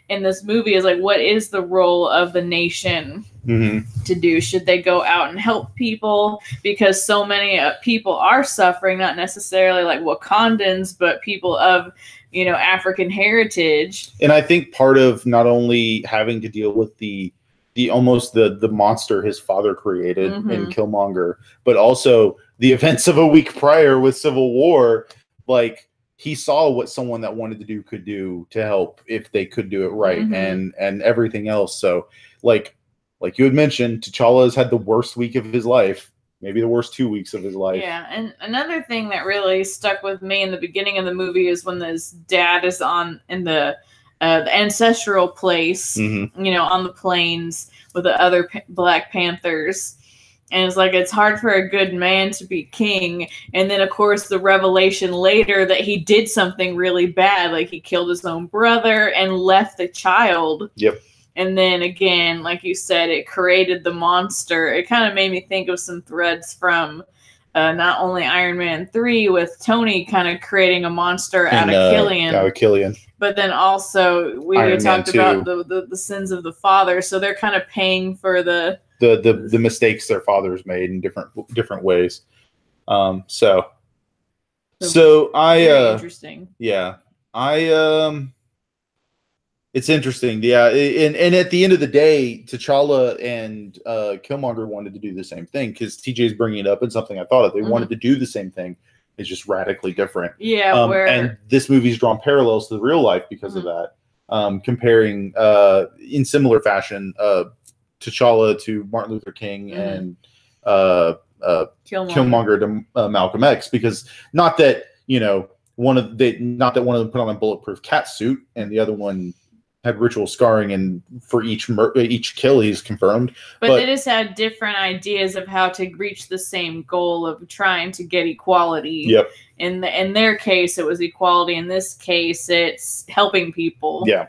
Speaker 2: in this movie, is like, what is the role of the nation to do? Should they go out and help people? Because so many people are suffering, not necessarily like Wakandans, but people of, African heritage.
Speaker 1: And I think part of not only having to deal with the monster his father created in Killmonger, but also the events of a week prior with Civil War, like he saw what someone that wanted to do could do to help if they could do it right, and everything else. So like you had mentioned, T'Challa has had the worst week of his life, maybe the worst 2 weeks of his life.
Speaker 2: Yeah, and another thing that really stuck with me in the beginning of the movie is when his dad is in the ancestral place, on the plains with the other Black Panthers. And it's like, it's hard for a good man to be king. And then, of course, the revelation later that he did something really bad. Like, he killed his own brother and left the child.
Speaker 1: Yep.
Speaker 2: And then, again, like you said, it created the monster. It kind of made me think of some threads from not only Iron Man 3 with Tony kind of creating a monster out of Killian. But then also we talked about the sins of the father. So they're kind of paying for the
Speaker 1: mistakes their fathers made in different ways. So
Speaker 2: interesting.
Speaker 1: Yeah. It's interesting. Yeah. And at the end of the day, T'Challa and Killmonger wanted to do the same thing, because TJ's bringing it up, and something I thought of. They wanted to do the same thing. It's just radically different.
Speaker 2: Yeah.
Speaker 1: And this movie's drawn parallels to the real life because of that. Comparing in similar fashion T'Challa to Martin Luther King and Killmonger to Malcolm X, because not that one of them put on a bulletproof cat suit and the other one had ritual scarring, and for each kill he's confirmed.
Speaker 2: But they just had different ideas of how to reach the same goal of trying to get equality.
Speaker 1: Yep.
Speaker 2: In their case, it was equality. In this case, it's helping people.
Speaker 1: Yeah.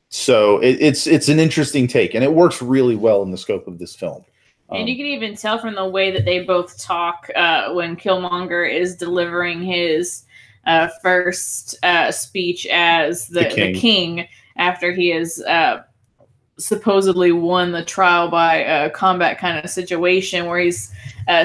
Speaker 1: So it's an interesting take, and it works really well in the scope of this film.
Speaker 2: And you can even tell from the way that they both talk when Killmonger is delivering his first speech as the king after he has supposedly won the trial by combat kind of situation, where he's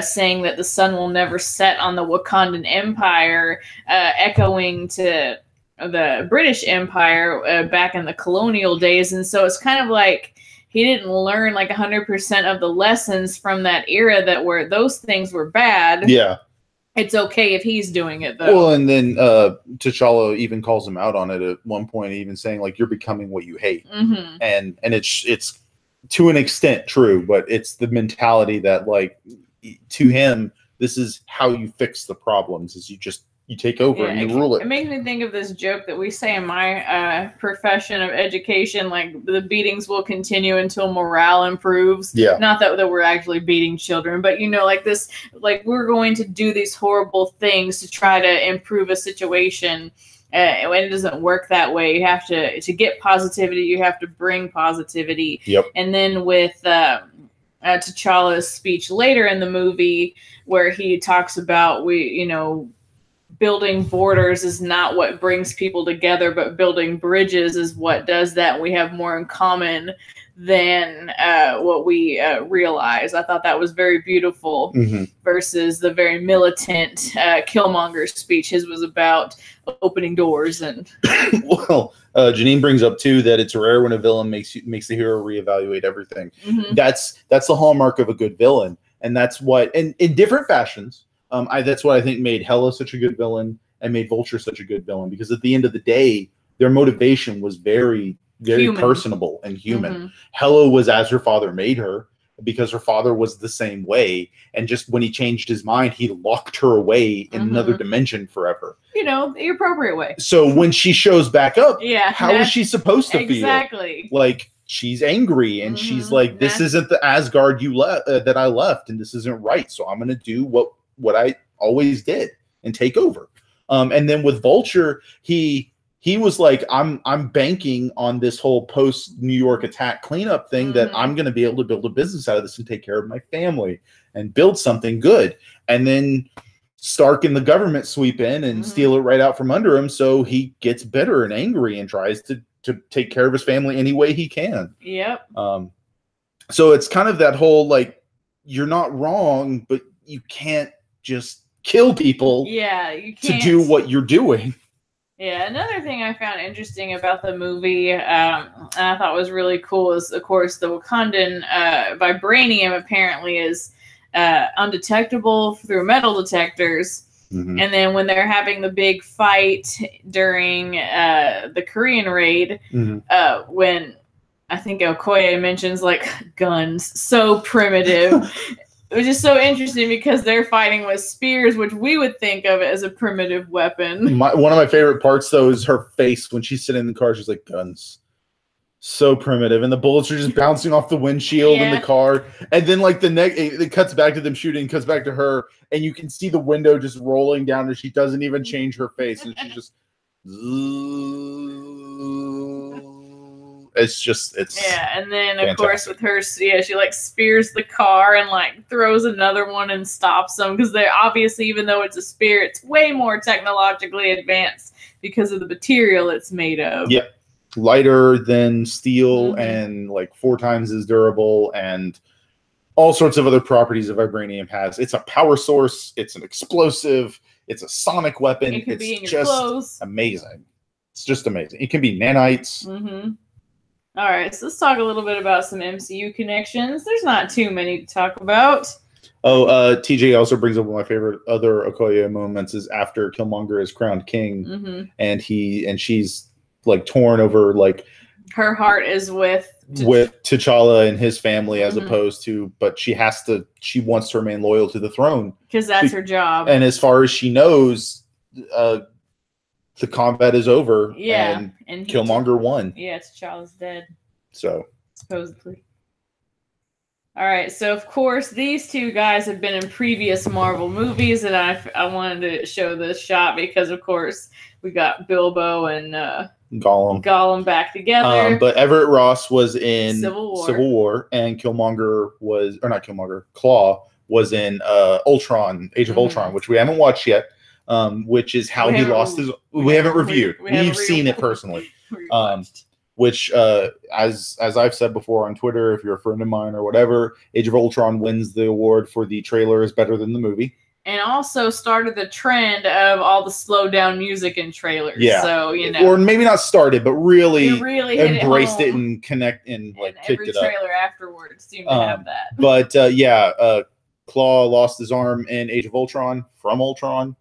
Speaker 2: saying that the sun will never set on the Wakandan Empire, echoing to the British Empire back in the colonial days. And so it's kind of like he didn't learn like 100% of the lessons from that era that where those things were bad.
Speaker 1: Yeah.
Speaker 2: It's okay if he's doing it, though.
Speaker 1: Well, and then T'Challa even calls him out on it at one point, even saying, like, you're becoming what you hate.
Speaker 2: Mm-hmm.
Speaker 1: And it's to an extent true, but it's the mentality that, like, to him, this is how you fix the problems, is you take over and you rule it.
Speaker 2: It makes me think of this joke that we say in my profession of education, like the beatings will continue until morale improves.
Speaker 1: Yeah. Not
Speaker 2: that we're actually beating children, but like this, like we're going to do these horrible things to try to improve a situation. When it doesn't work that way, you have to get positivity. You have to bring positivity.
Speaker 1: Yep.
Speaker 2: And then with T'Challa's speech later in the movie, where he talks about building borders is not what brings people together, but building bridges is what does that. We have more in common than what we realize. I thought that was very beautiful versus the very militant Killmonger speech. His was about opening doors. And
Speaker 1: well, Janine brings up too that it's rare when a villain makes the hero reevaluate everything. That's the hallmark of a good villain, and that's what, and in different fashions. That's what I think made Hela such a good villain and made Vulture such a good villain, because at the end of the day, their motivation was very, very personable and human. Hela was as her father made her, because her father was the same way. And just when he changed his mind, he locked her away in another dimension forever.
Speaker 2: The appropriate way.
Speaker 1: So when she shows back up, how is she supposed to feel?
Speaker 2: Exactly.
Speaker 1: Like, she's angry and she's like, this isn't the Asgard that I left, and this isn't right. So I'm going to do what I always did and take over. And then with Vulture, he was like, I'm banking on this whole post New York attack cleanup thing that I'm going to be able to build a business out of this and take care of my family and build something good. And then Stark and the government sweep in and steal it right out from under him. So he gets bitter and angry and tries to take care of his family any way he can.
Speaker 2: Yep.
Speaker 1: So it's kind of that whole, like, you're not wrong, but you can't just kill people
Speaker 2: you can't.
Speaker 1: to do what you're doing.
Speaker 2: Yeah, another thing I found interesting about the movie, and I thought was really cool, is, of course, the Wakandan vibranium apparently is undetectable through metal detectors. And then when they're having the big fight during the Korean raid, when I think Okoye mentions, like, guns, so primitive. It was just so interesting because they're fighting with spears, which we would think of as a primitive weapon.
Speaker 1: One of my favorite parts, though, is her face when she's sitting in the car. She's like, guns. So primitive. And the bullets are just bouncing off the windshield in the car. And then, like, it cuts back to them shooting, cuts back to her, and you can see the window just rolling down, and she doesn't even change her face. And she's just... It's
Speaker 2: and then of course with her, she like spears the car and like throws another one and stops them, because they're obviously, even though it's a spear, it's way more technologically advanced because of the material it's made of.
Speaker 1: Yep. Lighter than steel and like 4 times as durable, and all sorts of other properties that vibranium has. It's a power source, it's an explosive, it's a sonic weapon.
Speaker 2: It could be in your
Speaker 1: just
Speaker 2: clothes.
Speaker 1: Amazing. It's just amazing. It can be nanites.
Speaker 2: All right, so let's talk a little bit about some MCU connections. There's not too many to talk about.
Speaker 1: TJ also brings up one of my favorite other Okoye moments is after Killmonger is crowned king, and she's like torn over, like,
Speaker 2: her heart is with
Speaker 1: T'Challa and his family, as opposed to, but she wants to remain loyal to the throne
Speaker 2: because that's her job.
Speaker 1: And as far as she knows, the combat is over.
Speaker 2: Yeah,
Speaker 1: and Killmonger won.
Speaker 2: Yeah, T'Challa's dead.
Speaker 1: So
Speaker 2: supposedly. All right, so of course these two guys have been in previous Marvel movies, and I wanted to show this shot because of course we got Bilbo and Gollum back together.
Speaker 1: But Everett Ross was in
Speaker 2: Civil
Speaker 1: War, and Killmonger was, or not Killmonger, Claw was in Ultron, Age of Ultron, which we haven't watched yet. Which is how he lost his. We haven't reviewed. We've seen it personally. Which, as I've said before on Twitter, if you're a friend of mine or whatever, Age of Ultron wins the award for the trailer is better than the movie.
Speaker 2: And also started the trend of all the slow down music in trailers.
Speaker 1: Yeah.
Speaker 2: So, you know.
Speaker 1: Or maybe not started, but really embraced
Speaker 2: it
Speaker 1: and kicked it up.
Speaker 2: Every trailer afterwards seemed to have that.
Speaker 1: But, Claw lost his arm in Age of Ultron from Ultron.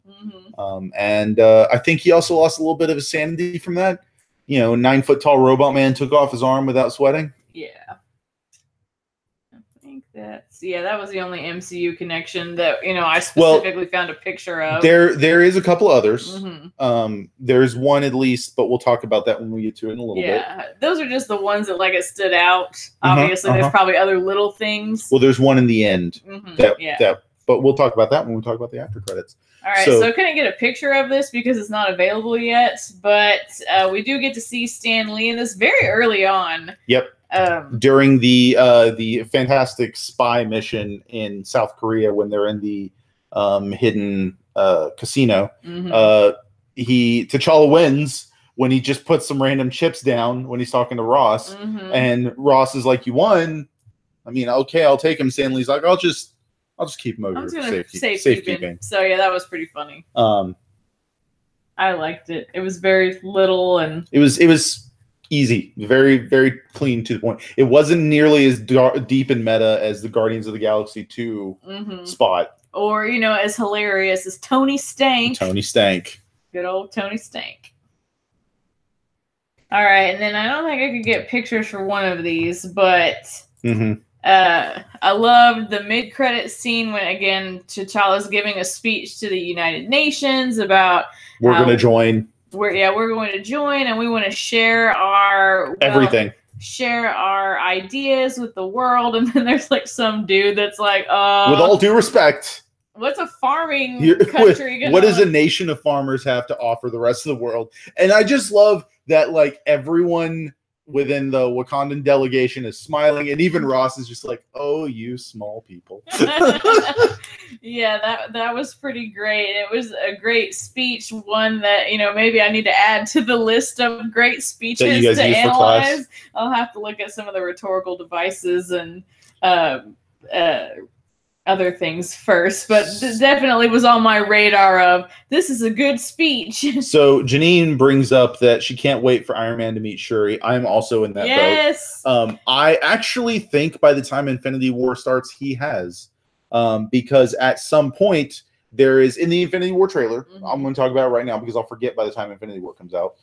Speaker 1: And I think he also lost a little bit of his sanity from that. 9-foot tall robot man took off his arm without sweating.
Speaker 2: Yeah. I think that was the only MCU connection that, I specifically found a picture of.
Speaker 1: There is a couple others. There's one at least, but we'll talk about that when we get to it in a little bit.
Speaker 2: Yeah, those are just the ones that it stood out. Obviously, there's probably other little things.
Speaker 1: Well, there's one in the end but we'll talk about that when we talk about the after credits.
Speaker 2: All right, so I couldn't get a picture of this because it's not available yet, but we do get to see Stan Lee in this very early on.
Speaker 1: Yep. During the fantastic spy mission in South Korea when they're in the hidden casino, T'Challa wins when he just puts some random chips down when he's talking to Ross, and Ross is like, "You won." I mean, okay, I'll take him. Stan Lee's like, I'll just keep him over safekeeping.
Speaker 2: So yeah, that was pretty funny. I liked it. It was very little and
Speaker 1: it was easy, very, very clean to the point. It wasn't nearly as deep and meta as the Guardians of the Galaxy 2 spot.
Speaker 2: Or, as hilarious as Tony Stank.
Speaker 1: Tony Stank.
Speaker 2: Good old Tony Stank. All right, and then I don't think I could get pictures for one of these, but I loved the mid-credit scene when, again, T'Challa's giving a speech to the United Nations about
Speaker 1: we're going to join.
Speaker 2: We're going to join, and we want to share our
Speaker 1: everything,
Speaker 2: share our ideas with the world. And then there's some dude that's like, with
Speaker 1: all due respect,
Speaker 2: what's a farming country gonna
Speaker 1: what does a nation of farmers have to offer the rest of the world? And I just love that everyone within the Wakandan delegation is smiling, and even Ross is just like, "Oh, you small people."
Speaker 2: Yeah, that was pretty great. It was a great speech, one that maybe I need to add to the list of great speeches to analyze. I'll have to look at some of the rhetorical devices and other things first, but definitely was on my radar of this is a good speech. So
Speaker 1: Janine brings up that she can't wait for Iron Man to meet Cherie. I'm also in that boat. I actually think by the time Infinity War starts, he has, because at some point there is in the Infinity War trailer, I'm going to talk about it right now because I'll forget by the time Infinity War comes out.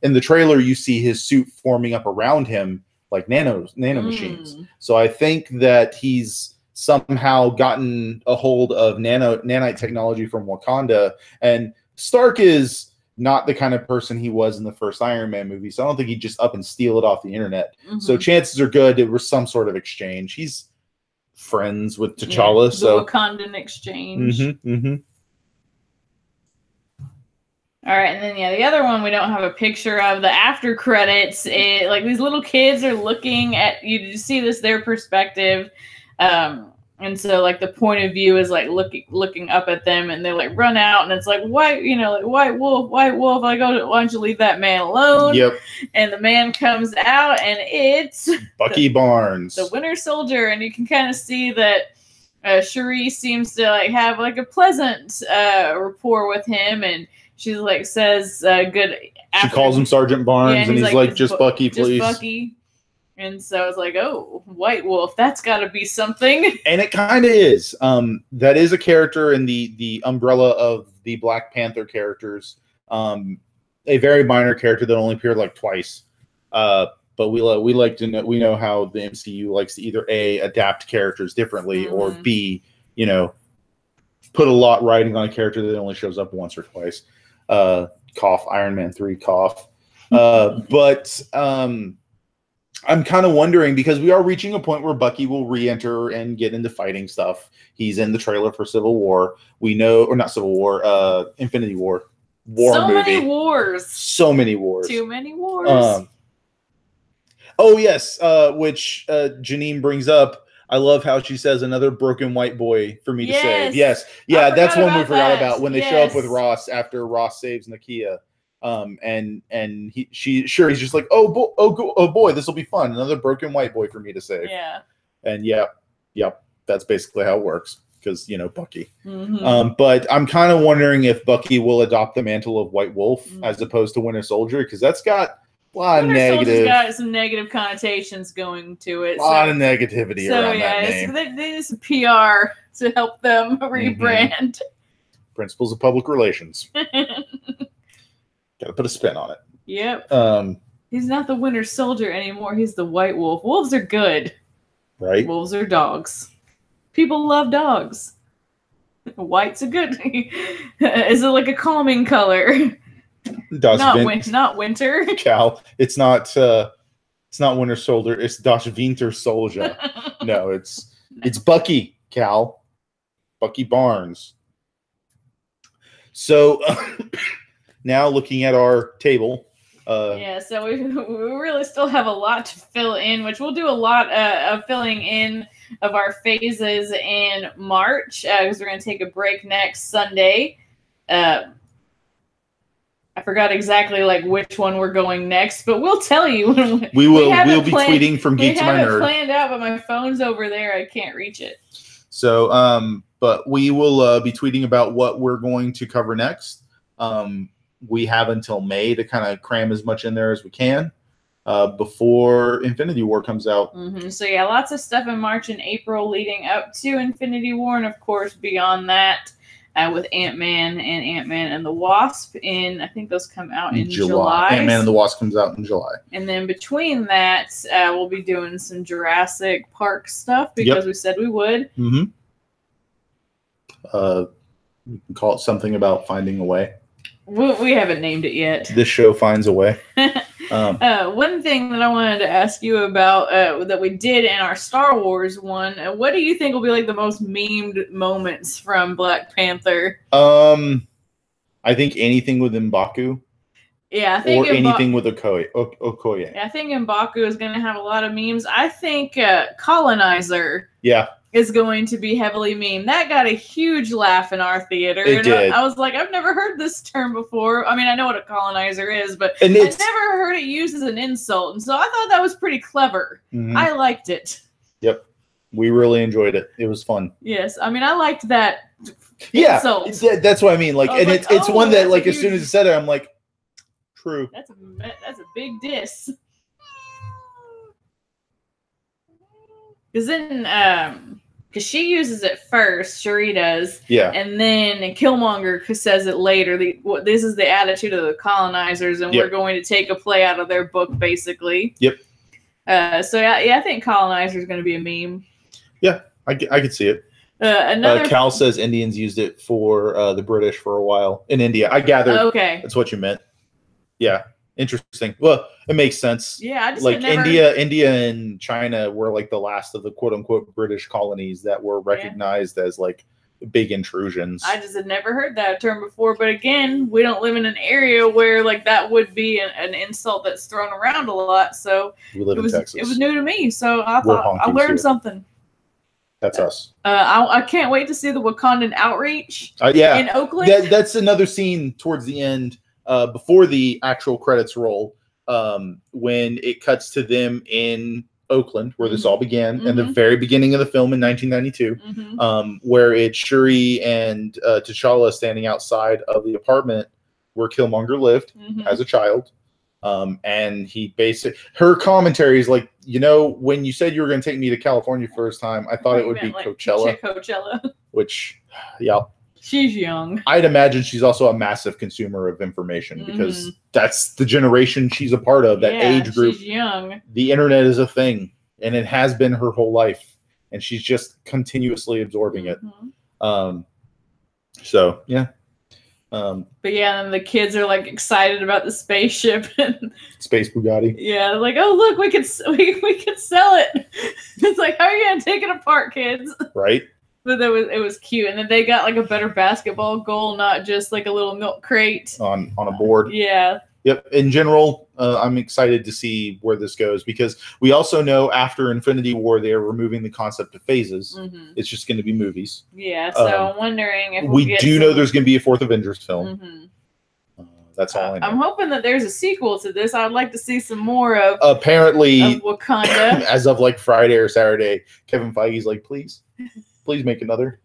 Speaker 1: In the trailer, you see his suit forming up around him like nano machines. So I think that he's somehow gotten a hold of nanite technology from Wakanda, and Stark is not the kind of person he was in the first Iron Man movie, so I don't think he'd just up and steal it off the internet. So chances are good it was some sort of exchange. He's friends with T'Challa,
Speaker 2: the Wakandan exchange. All right, and then the other one we don't have a picture of, the after credits. These little kids are looking at you to see their perspective. And so the point of view is looking up at them, and they run out, and it's white wolf. Why don't you leave that man alone? Yep. And the man comes out, and it's
Speaker 1: Bucky Barnes,
Speaker 2: the Winter Soldier, and you can kind of see that Cherie seems to have a pleasant rapport with him, and she says good.
Speaker 1: She calls him Sergeant Barnes, and he's like, just Bucky, please.
Speaker 2: Just Bucky. And so it's oh, White Wolf, that's got to be something.
Speaker 1: And it kind of is. That is a character in the umbrella of the Black Panther characters. A very minor character that only appeared twice. But we like to know, we know how the MCU likes to either A, adapt characters differently, or B, put a lot riding on a character that only shows up once or twice. cough, Iron Man 3 cough. But I'm kind of wondering, because we are reaching a point where Bucky will re-enter and get into fighting stuff. He's in the trailer for Civil War. We know, or not Civil War, Infinity War.
Speaker 2: So
Speaker 1: movie.
Speaker 2: many wars.
Speaker 1: So many wars.
Speaker 2: Too many wars.
Speaker 1: Oh, yes, which Janine brings up. I love how she says another broken white boy for me to save. Yes. Yeah, that's one we forgot about when they show up with Ross after Ross saves Nakia. And he's just like, oh boy, this will be fun. Another broken white boy for me to save.
Speaker 2: Yeah.
Speaker 1: And yep, that's basically how it works. Because, Bucky. But I'm kind of wondering if Bucky will adopt the mantle of White Wolf as opposed to Winter Soldier, because that's got a lot of negative.
Speaker 2: Got some negative connotations going to it.
Speaker 1: A lot of negativity around that name.
Speaker 2: They need some PR to help them rebrand.
Speaker 1: Principles of public relations. Got to put a spin on it.
Speaker 2: Yep. He's not the Winter Soldier anymore. He's the White Wolf. Wolves are good.
Speaker 1: Right.
Speaker 2: Wolves are dogs. People love dogs. White's a good. Is it like a calming color? Not winter.
Speaker 1: Cal, it's not Winter Soldier. It's Das Winter Soldier. No, it's Bucky. Cal, Bucky Barnes. So now looking at our table.
Speaker 2: So we really still have a lot to fill in, which we'll do a lot of filling in of our phases in March, because we're going to take a break next Sunday. I forgot exactly which one we're going next, but we'll tell you. We'll be tweeting from Geek to My Nerd. We have it planned out, but my phone's over there. I can't reach it.
Speaker 1: So, but we will be tweeting about what we're going to cover next. We have until May to kind of cram as much in there as we can before Infinity War comes out.
Speaker 2: So yeah, lots of stuff in March and April leading up to Infinity War, and of course beyond that with Ant-Man and the Wasp. I think those come out in July.
Speaker 1: Ant-Man and the Wasp comes out in July.
Speaker 2: And then between that, we'll be doing some Jurassic Park stuff because we said we would.
Speaker 1: We can call it something about finding a way.
Speaker 2: We haven't named it yet.
Speaker 1: This show finds a way.
Speaker 2: One thing that I wanted to ask you about that we did in our Star Wars one, what do you think will be the most memed moments from Black Panther?
Speaker 1: I think anything with M'Baku.
Speaker 2: Yeah, I think
Speaker 1: anything with Okoye.
Speaker 2: Yeah, I think M'Baku is going to have a lot of memes. I think Colonizer.
Speaker 1: Yeah.
Speaker 2: Is going to be heavily memed. That got a huge laugh in our theater.
Speaker 1: It did.
Speaker 2: I was like, I've never heard this term before. I mean, I know what a colonizer is, but I've never heard it used as an insult. And so I thought that was pretty clever. I liked it.
Speaker 1: Yep. We really enjoyed it. It was fun.
Speaker 2: Yes. I mean, I liked that insult.
Speaker 1: That's what I mean. It's one that, as soon as you said it, I'm like, true.
Speaker 2: That's a big diss. Because then, because she uses it first, Cherie does.
Speaker 1: Yeah.
Speaker 2: And then Killmonger says it later. This is the attitude of the colonizers, and we're going to take a play out of their book, basically.
Speaker 1: Yep.
Speaker 2: So I think colonizer is going to be a meme.
Speaker 1: Yeah, I could see it. Cal says Indians used it for the British for a while in India. I gathered that's what you meant. Yeah. Interesting. Well, it makes sense.
Speaker 2: Yeah, I just
Speaker 1: India and China were the last of the quote unquote British colonies that were recognized as big intrusions.
Speaker 2: I just had never heard that term before, but again, we don't live in an area where that would be an insult that's thrown around a lot. So
Speaker 1: we live in Texas.
Speaker 2: It was new to me, so I thought I learned something.
Speaker 1: That's us.
Speaker 2: I can't wait to see the Wakandan outreach. In Oakland.
Speaker 1: That's another scene towards the end. Before the actual credits roll, when it cuts to them in Oakland, where this all began, in the very beginning of the film in 1992, where it's Cherie and T'Challa standing outside of the apartment where Killmonger lived as a child. And he her commentary is when you said you were going to take me to California first time, I thought it would be Coachella. Which,
Speaker 2: she's young.
Speaker 1: I'd imagine she's also a massive consumer of information because that's the generation she's a part of, that age group.
Speaker 2: She's young.
Speaker 1: The internet is a thing, and it has been her whole life, and she's just continuously absorbing it. So, yeah.
Speaker 2: But yeah, and the kids are like excited about the spaceship and
Speaker 1: Space Bugatti.
Speaker 2: yeah, like, oh look, we could sell it. It's like, how are you gonna take it apart, kids?
Speaker 1: Right.
Speaker 2: But it was cute, and then they got like a better basketball goal, not just like a little milk crate
Speaker 1: On a board.
Speaker 2: Yeah.
Speaker 1: Yep. In general, I'm excited to see where this goes because we also know after Infinity War they are removing the concept of phases.
Speaker 2: Mm-hmm.
Speaker 1: It's just going to be movies.
Speaker 2: Yeah. So I'm wondering if
Speaker 1: we do know there's going to be a fourth Avengers film.
Speaker 2: Mm-hmm.
Speaker 1: That's all I know.
Speaker 2: I'm hoping that there's a sequel to this. I'd like to see some more of
Speaker 1: apparently
Speaker 2: of Wakanda.
Speaker 1: As of like Friday or Saturday, Kevin Feige's like, please make another.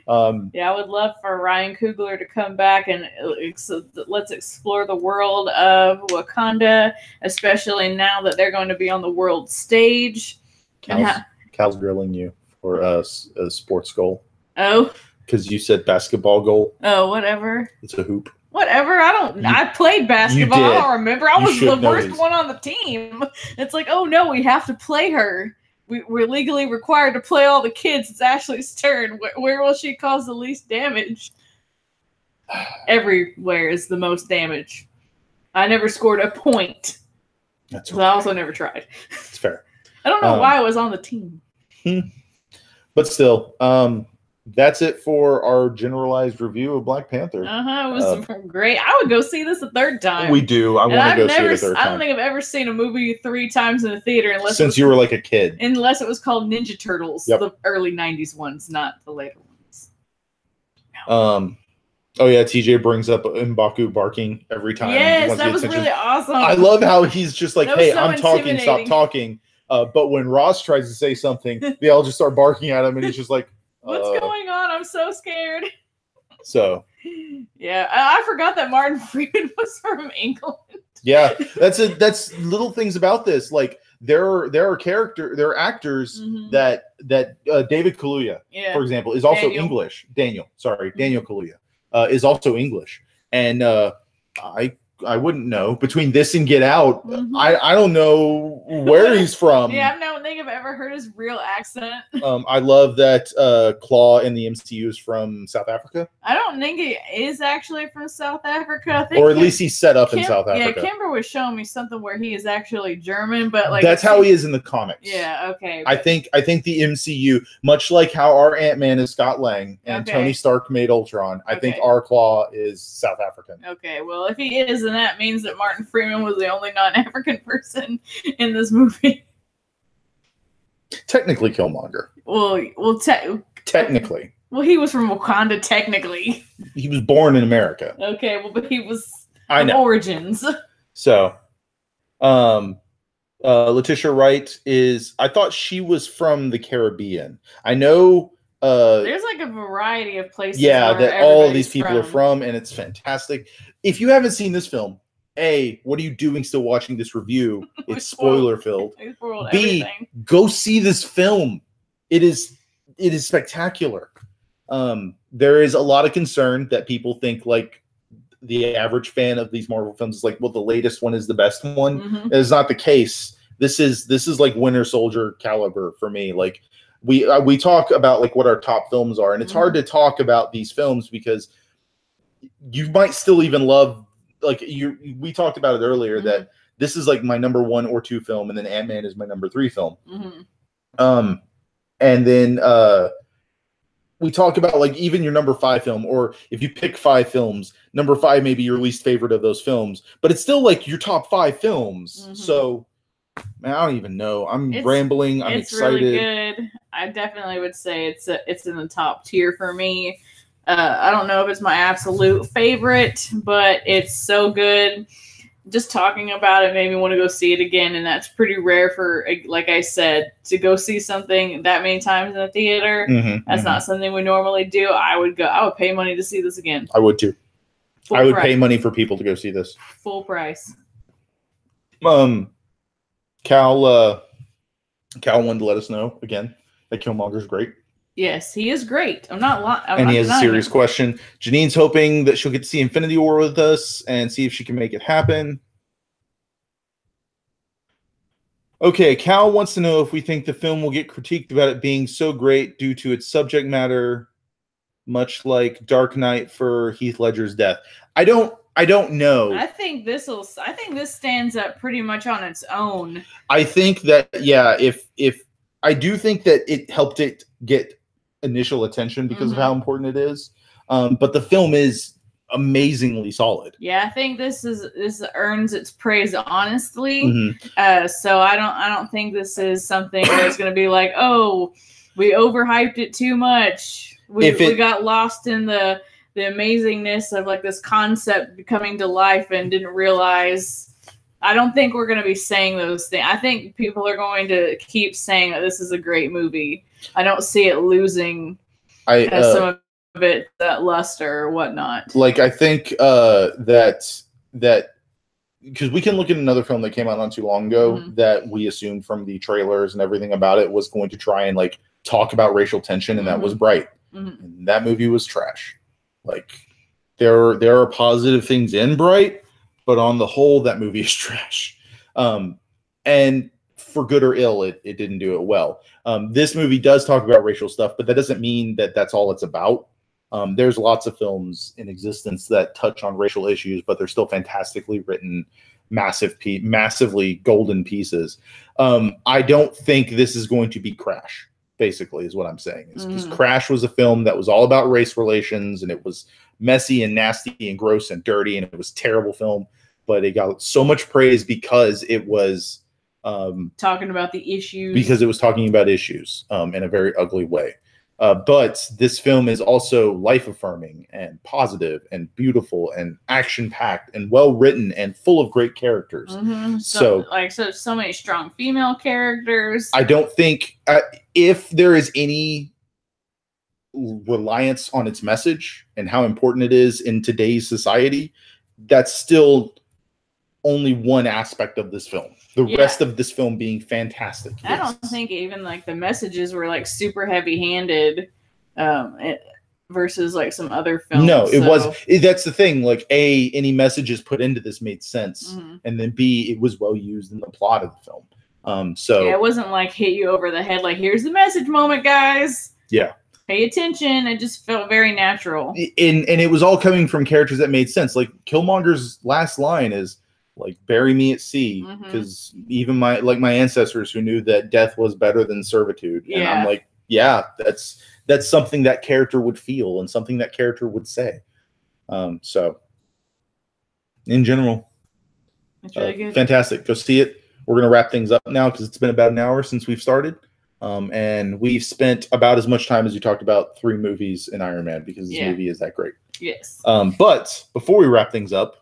Speaker 2: Yeah, I would love for Ryan Coogler to come back and let's explore the world of Wakanda, especially now that they're going to be on the world stage.
Speaker 1: Cal's grilling you for a sports goal.
Speaker 2: Oh.
Speaker 1: Because you said basketball goal.
Speaker 2: Oh, whatever.
Speaker 1: It's a hoop.
Speaker 2: Whatever. I played basketball. I don't remember. I was the worst one on the team. It's like, oh no, we have to play her. We're legally required to play all the kids. It's Ashley's turn. Where will she cause the least damage? Everywhere is the most damage. I never scored a point.
Speaker 1: That's
Speaker 2: okay. I also never tried.
Speaker 1: It's fair.
Speaker 2: I don't know why I was on the team.
Speaker 1: But still, that's it for our generalized review of Black Panther.
Speaker 2: It was great. I would go see this a third time.
Speaker 1: We do. I want to go see it a third time.
Speaker 2: I don't think I've ever seen a movie 3 times in a theater
Speaker 1: since you were like a kid.
Speaker 2: Unless it was called Ninja Turtles,
Speaker 1: yep.
Speaker 2: The early 90s ones, not the later ones.
Speaker 1: No. Oh yeah, TJ brings up M'Baku barking every time.
Speaker 2: Yes, that was really awesome.
Speaker 1: I love how he's just like, hey, I'm talking, stop talking. But when Ross tries to say something, they all just start barking at him, and he's just like,
Speaker 2: what's going on? I'm so scared.
Speaker 1: So,
Speaker 2: yeah, I forgot that Martin Freeman was from England.
Speaker 1: Yeah, that's little things about this. Like there are actors that David Kaluuya, for example, is also English. Daniel Kaluuya is also English, and I wouldn't know between this and Get Out. I don't know where he's from.
Speaker 2: Yeah, I don't think I've ever heard his real accent.
Speaker 1: I love that Claw in the MCU is from South Africa.
Speaker 2: I don't think he is actually from South Africa. I think
Speaker 1: or at least he's set up in South Africa.
Speaker 2: Yeah, Kimber was showing me something where he is actually German, but like
Speaker 1: that's how he is in the comics.
Speaker 2: Yeah, okay.
Speaker 1: I think the MCU, much like how our Ant-Man is Scott Lang and Tony Stark made Ultron, I think our Claw is South African.
Speaker 2: Okay, well, if he is, then that means that Martin Freeman was the only non-African person in this movie.
Speaker 1: Technically Killmonger.
Speaker 2: Well,
Speaker 1: technically.
Speaker 2: Well, he was from Wakanda, technically.
Speaker 1: He was born in America.
Speaker 2: Okay, well, but he was origins.
Speaker 1: So, Letitia Wright I thought she was from the Caribbean. I know
Speaker 2: there's like a variety of places.
Speaker 1: Yeah, that all of these people are from, and it's fantastic. If you haven't seen this film, A, what are you doing still watching this review? It's spoiler filled. B, go see this film. It is spectacular. There is a lot of concern that people think like the average fan of these Marvel films is like, well, the latest one is the best one. That is not the case. This is like Winter Soldier caliber for me. Like we talk about like what our top films are, and it's hard to talk about these films because you might still even love we talked about it earlier that this is like my number 1 or 2 film, and then Ant-Man is my number 3 film. And then we talk about like even your number 5 film, or if you pick 5 films, number 5 may be your least favorite of those films, but it's still like your top 5 films. So man, I don't even know. I'm rambling. I'm excited.
Speaker 2: It's really good. I definitely would say it's in the top tier for me. I don't know if it's my absolute favorite, but it's so good. Just talking about it made me want to go see it again, and that's pretty rare for, like I said, to go see something that many times in the theater. That's not something we normally do. I would pay money to see this again.
Speaker 1: I would too. I would pay money for people to go see this.
Speaker 2: Full price.
Speaker 1: Cal wanted to let us know again that Killmonger's great.
Speaker 2: Yes, he is great. I'm not lying.
Speaker 1: And he has a serious question. Janine's hoping that she'll get to see Infinity War with us and see if she can make it happen. Okay, Cal wants to know if we think the film will get critiqued about it being so great due to its subject matter much like Dark Knight for Heath Ledger's death. I don't know.
Speaker 2: I think this stands up pretty much on its own.
Speaker 1: I think that if I do think that it helped it get initial attention because of how important it is. But the film is amazingly solid.
Speaker 2: Yeah, I think this earns its praise honestly. So I don't think this is something that's going to be like, oh, we overhyped it too much. We got lost in the amazingness of like this concept coming to life and didn't realize. I don't think we're going to be saying those things. I think people are going to keep saying that this is a great movie. I don't see it losing some of it luster or whatnot.
Speaker 1: Like I think that because we can look at another film that came out not too long ago that we assumed from the trailers and everything about it was going to try and like talk about racial tension, and that was Bright. And that movie was trash. Like there are positive things in Bright, but on the whole, that movie is trash. And for good or ill, it didn't do it well. This movie does talk about racial stuff, but that doesn't mean that that's all it's about. There's lots of films in existence that touch on racial issues, but they're still fantastically written, massively golden pieces. I don't think this is going to be Crash, basically, is what I'm saying. Because Crash was a film that was all about race relations, and it was messy and nasty and gross and dirty, and it was a terrible film, but it got so much praise because it was
Speaker 2: talking about the issues.
Speaker 1: Because it was talking about issues in a very ugly way. But this film is also life-affirming and positive and beautiful and action-packed and well-written and full of great characters.
Speaker 2: So many strong female characters.
Speaker 1: I don't think if there is any reliance on its message and how important it is in today's society, that's still only one aspect of this film. The rest of this film being fantastic.
Speaker 2: I don't think even like the messages were like super heavy-handed versus like some other films.
Speaker 1: No, it was. That's the thing. Like any messages put into this made sense, and then B, it was well used in the plot of the film. So
Speaker 2: it wasn't like hit you over the head. Like here's the message moment, guys.
Speaker 1: Yeah.
Speaker 2: Pay attention. It just felt very natural.
Speaker 1: And it was all coming from characters that made sense. Like Killmonger's last line is like, bury me at sea, because even my ancestors who knew that death was better than servitude. And I'm like, yeah, that's something that character would feel and something that character would say. So in general,
Speaker 2: it's really good.
Speaker 1: Fantastic. Go see it. We're going to wrap things up now because it's been about an hour since we've started. And we've spent about as much time as you talked about 3 movies in Iron Man because this movie is that great.
Speaker 2: Yes.
Speaker 1: But before we wrap things up,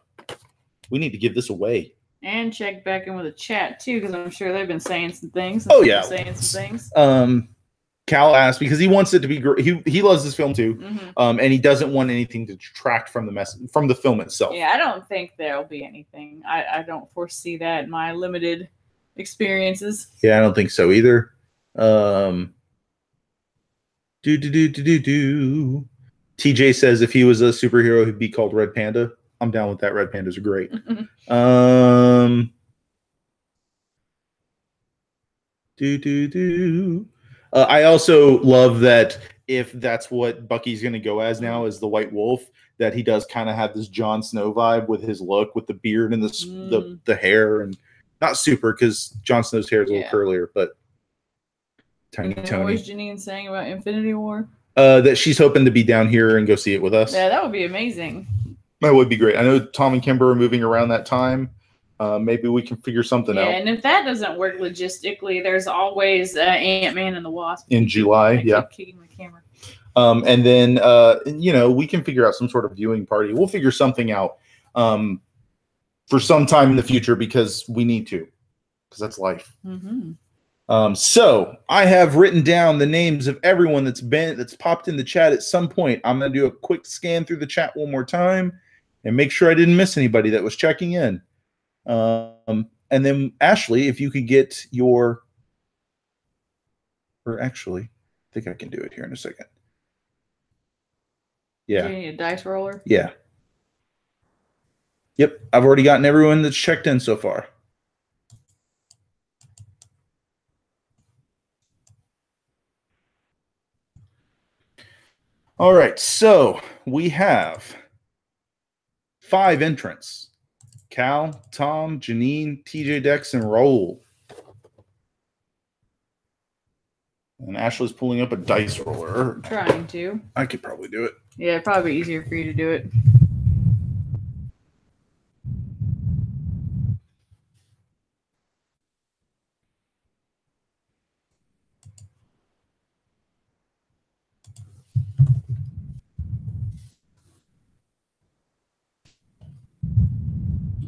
Speaker 1: we need to give this away.
Speaker 2: And check back in with the chat, too, because I'm sure they've been saying some things.
Speaker 1: Oh, yeah.
Speaker 2: Saying some things.
Speaker 1: Cal asked, because he wants it to be great. He loves this film, too. And he doesn't want anything to detract from the film itself.
Speaker 2: Yeah, I don't think there'll be anything. I don't foresee that in my limited experiences.
Speaker 1: Yeah, I don't think so either. TJ says if he was a superhero, he'd be called Red Panda. I'm down with that. Red Pandas are great. I also love that if that's what Bucky's going to go as now, is the White Wolf, that he does kind of have this Jon Snow vibe with his look, with the beard and the hair, and not super because Jon Snow's hair is a little curlier, but Tiny Tony.
Speaker 2: What was Janine saying about Infinity War?
Speaker 1: That she's hoping to be down here and go see it with us.
Speaker 2: Yeah, that would be amazing.
Speaker 1: That would be great. I know Tom and Kimber are moving around that time. Maybe we can figure something out.
Speaker 2: Yeah, and if that doesn't work logistically, there's always Ant-Man and the Wasp.
Speaker 1: In July,
Speaker 2: I keep kicking my camera.
Speaker 1: And then, we can figure out some sort of viewing party. We'll figure something out for some time in the future because we need to, because that's life. So I have written down the names of everyone that's popped in the chat at some point. I'm going to do a quick scan through the chat one more time and make sure I didn't miss anybody that was checking in. And then Ashley, if you could get or actually, I think I can do it here in a second. Yeah.
Speaker 2: Do you need a dice roller?
Speaker 1: Yeah. Yep. I've already gotten everyone that's checked in so far. All right, so we have 5 entrants: Cal, Tom, Janine, TJ Dex, and Raul. And Ashley's pulling up a dice roller.
Speaker 2: Trying to.
Speaker 1: I could probably do it.
Speaker 2: Yeah, it'd probably be easier for you to do it.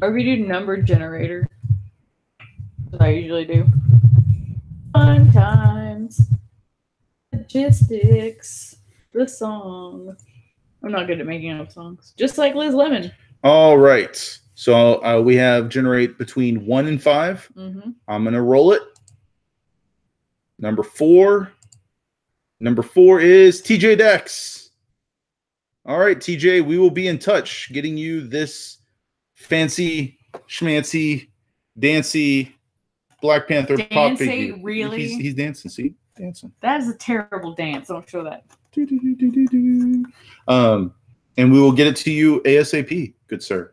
Speaker 2: Or if you do number generator, as I usually do. Fun times. Logistics. The song. I'm not good at making up songs. Just like Liz Lemon.
Speaker 1: All right. So we have generate between 1 and 5.
Speaker 2: Mm-hmm.
Speaker 1: I'm going to roll it. Number 4. Number 4 is TJ Dex. All right, TJ, we will be in touch getting you this fancy, schmancy, dancy Black Panther pop figure.
Speaker 2: Really?
Speaker 1: He's dancing. See? Dancing.
Speaker 2: That is a terrible dance. Don't show that.
Speaker 1: And we will get it to you ASAP, good sir.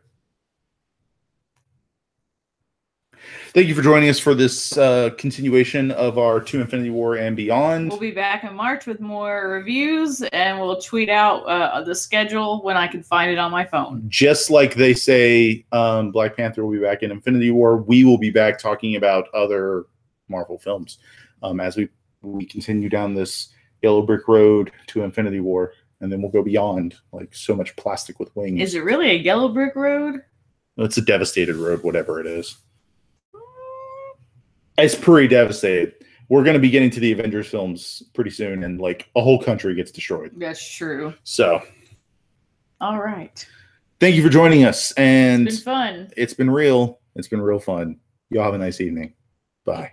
Speaker 1: Thank you for joining us for this continuation of our To Infinity War and Beyond.
Speaker 2: We'll be back in March with more reviews, and we'll tweet out the schedule when I can find it on my phone.
Speaker 1: Just like they say Black Panther will be back in Infinity War, we will be back talking about other Marvel films as we continue down this yellow brick road to Infinity War, and then we'll go beyond, like so much plastic with wings.
Speaker 2: Is it really a yellow brick road?
Speaker 1: It's a devastated road, whatever it is. It's pretty devastated. We're going to be getting to the Avengers films pretty soon, and like a whole country gets destroyed.
Speaker 2: That's true.
Speaker 1: So,
Speaker 2: all right.
Speaker 1: Thank you for joining us, and
Speaker 2: it's been fun.
Speaker 1: It's been real. It's been real fun. Y'all have a nice evening. Bye.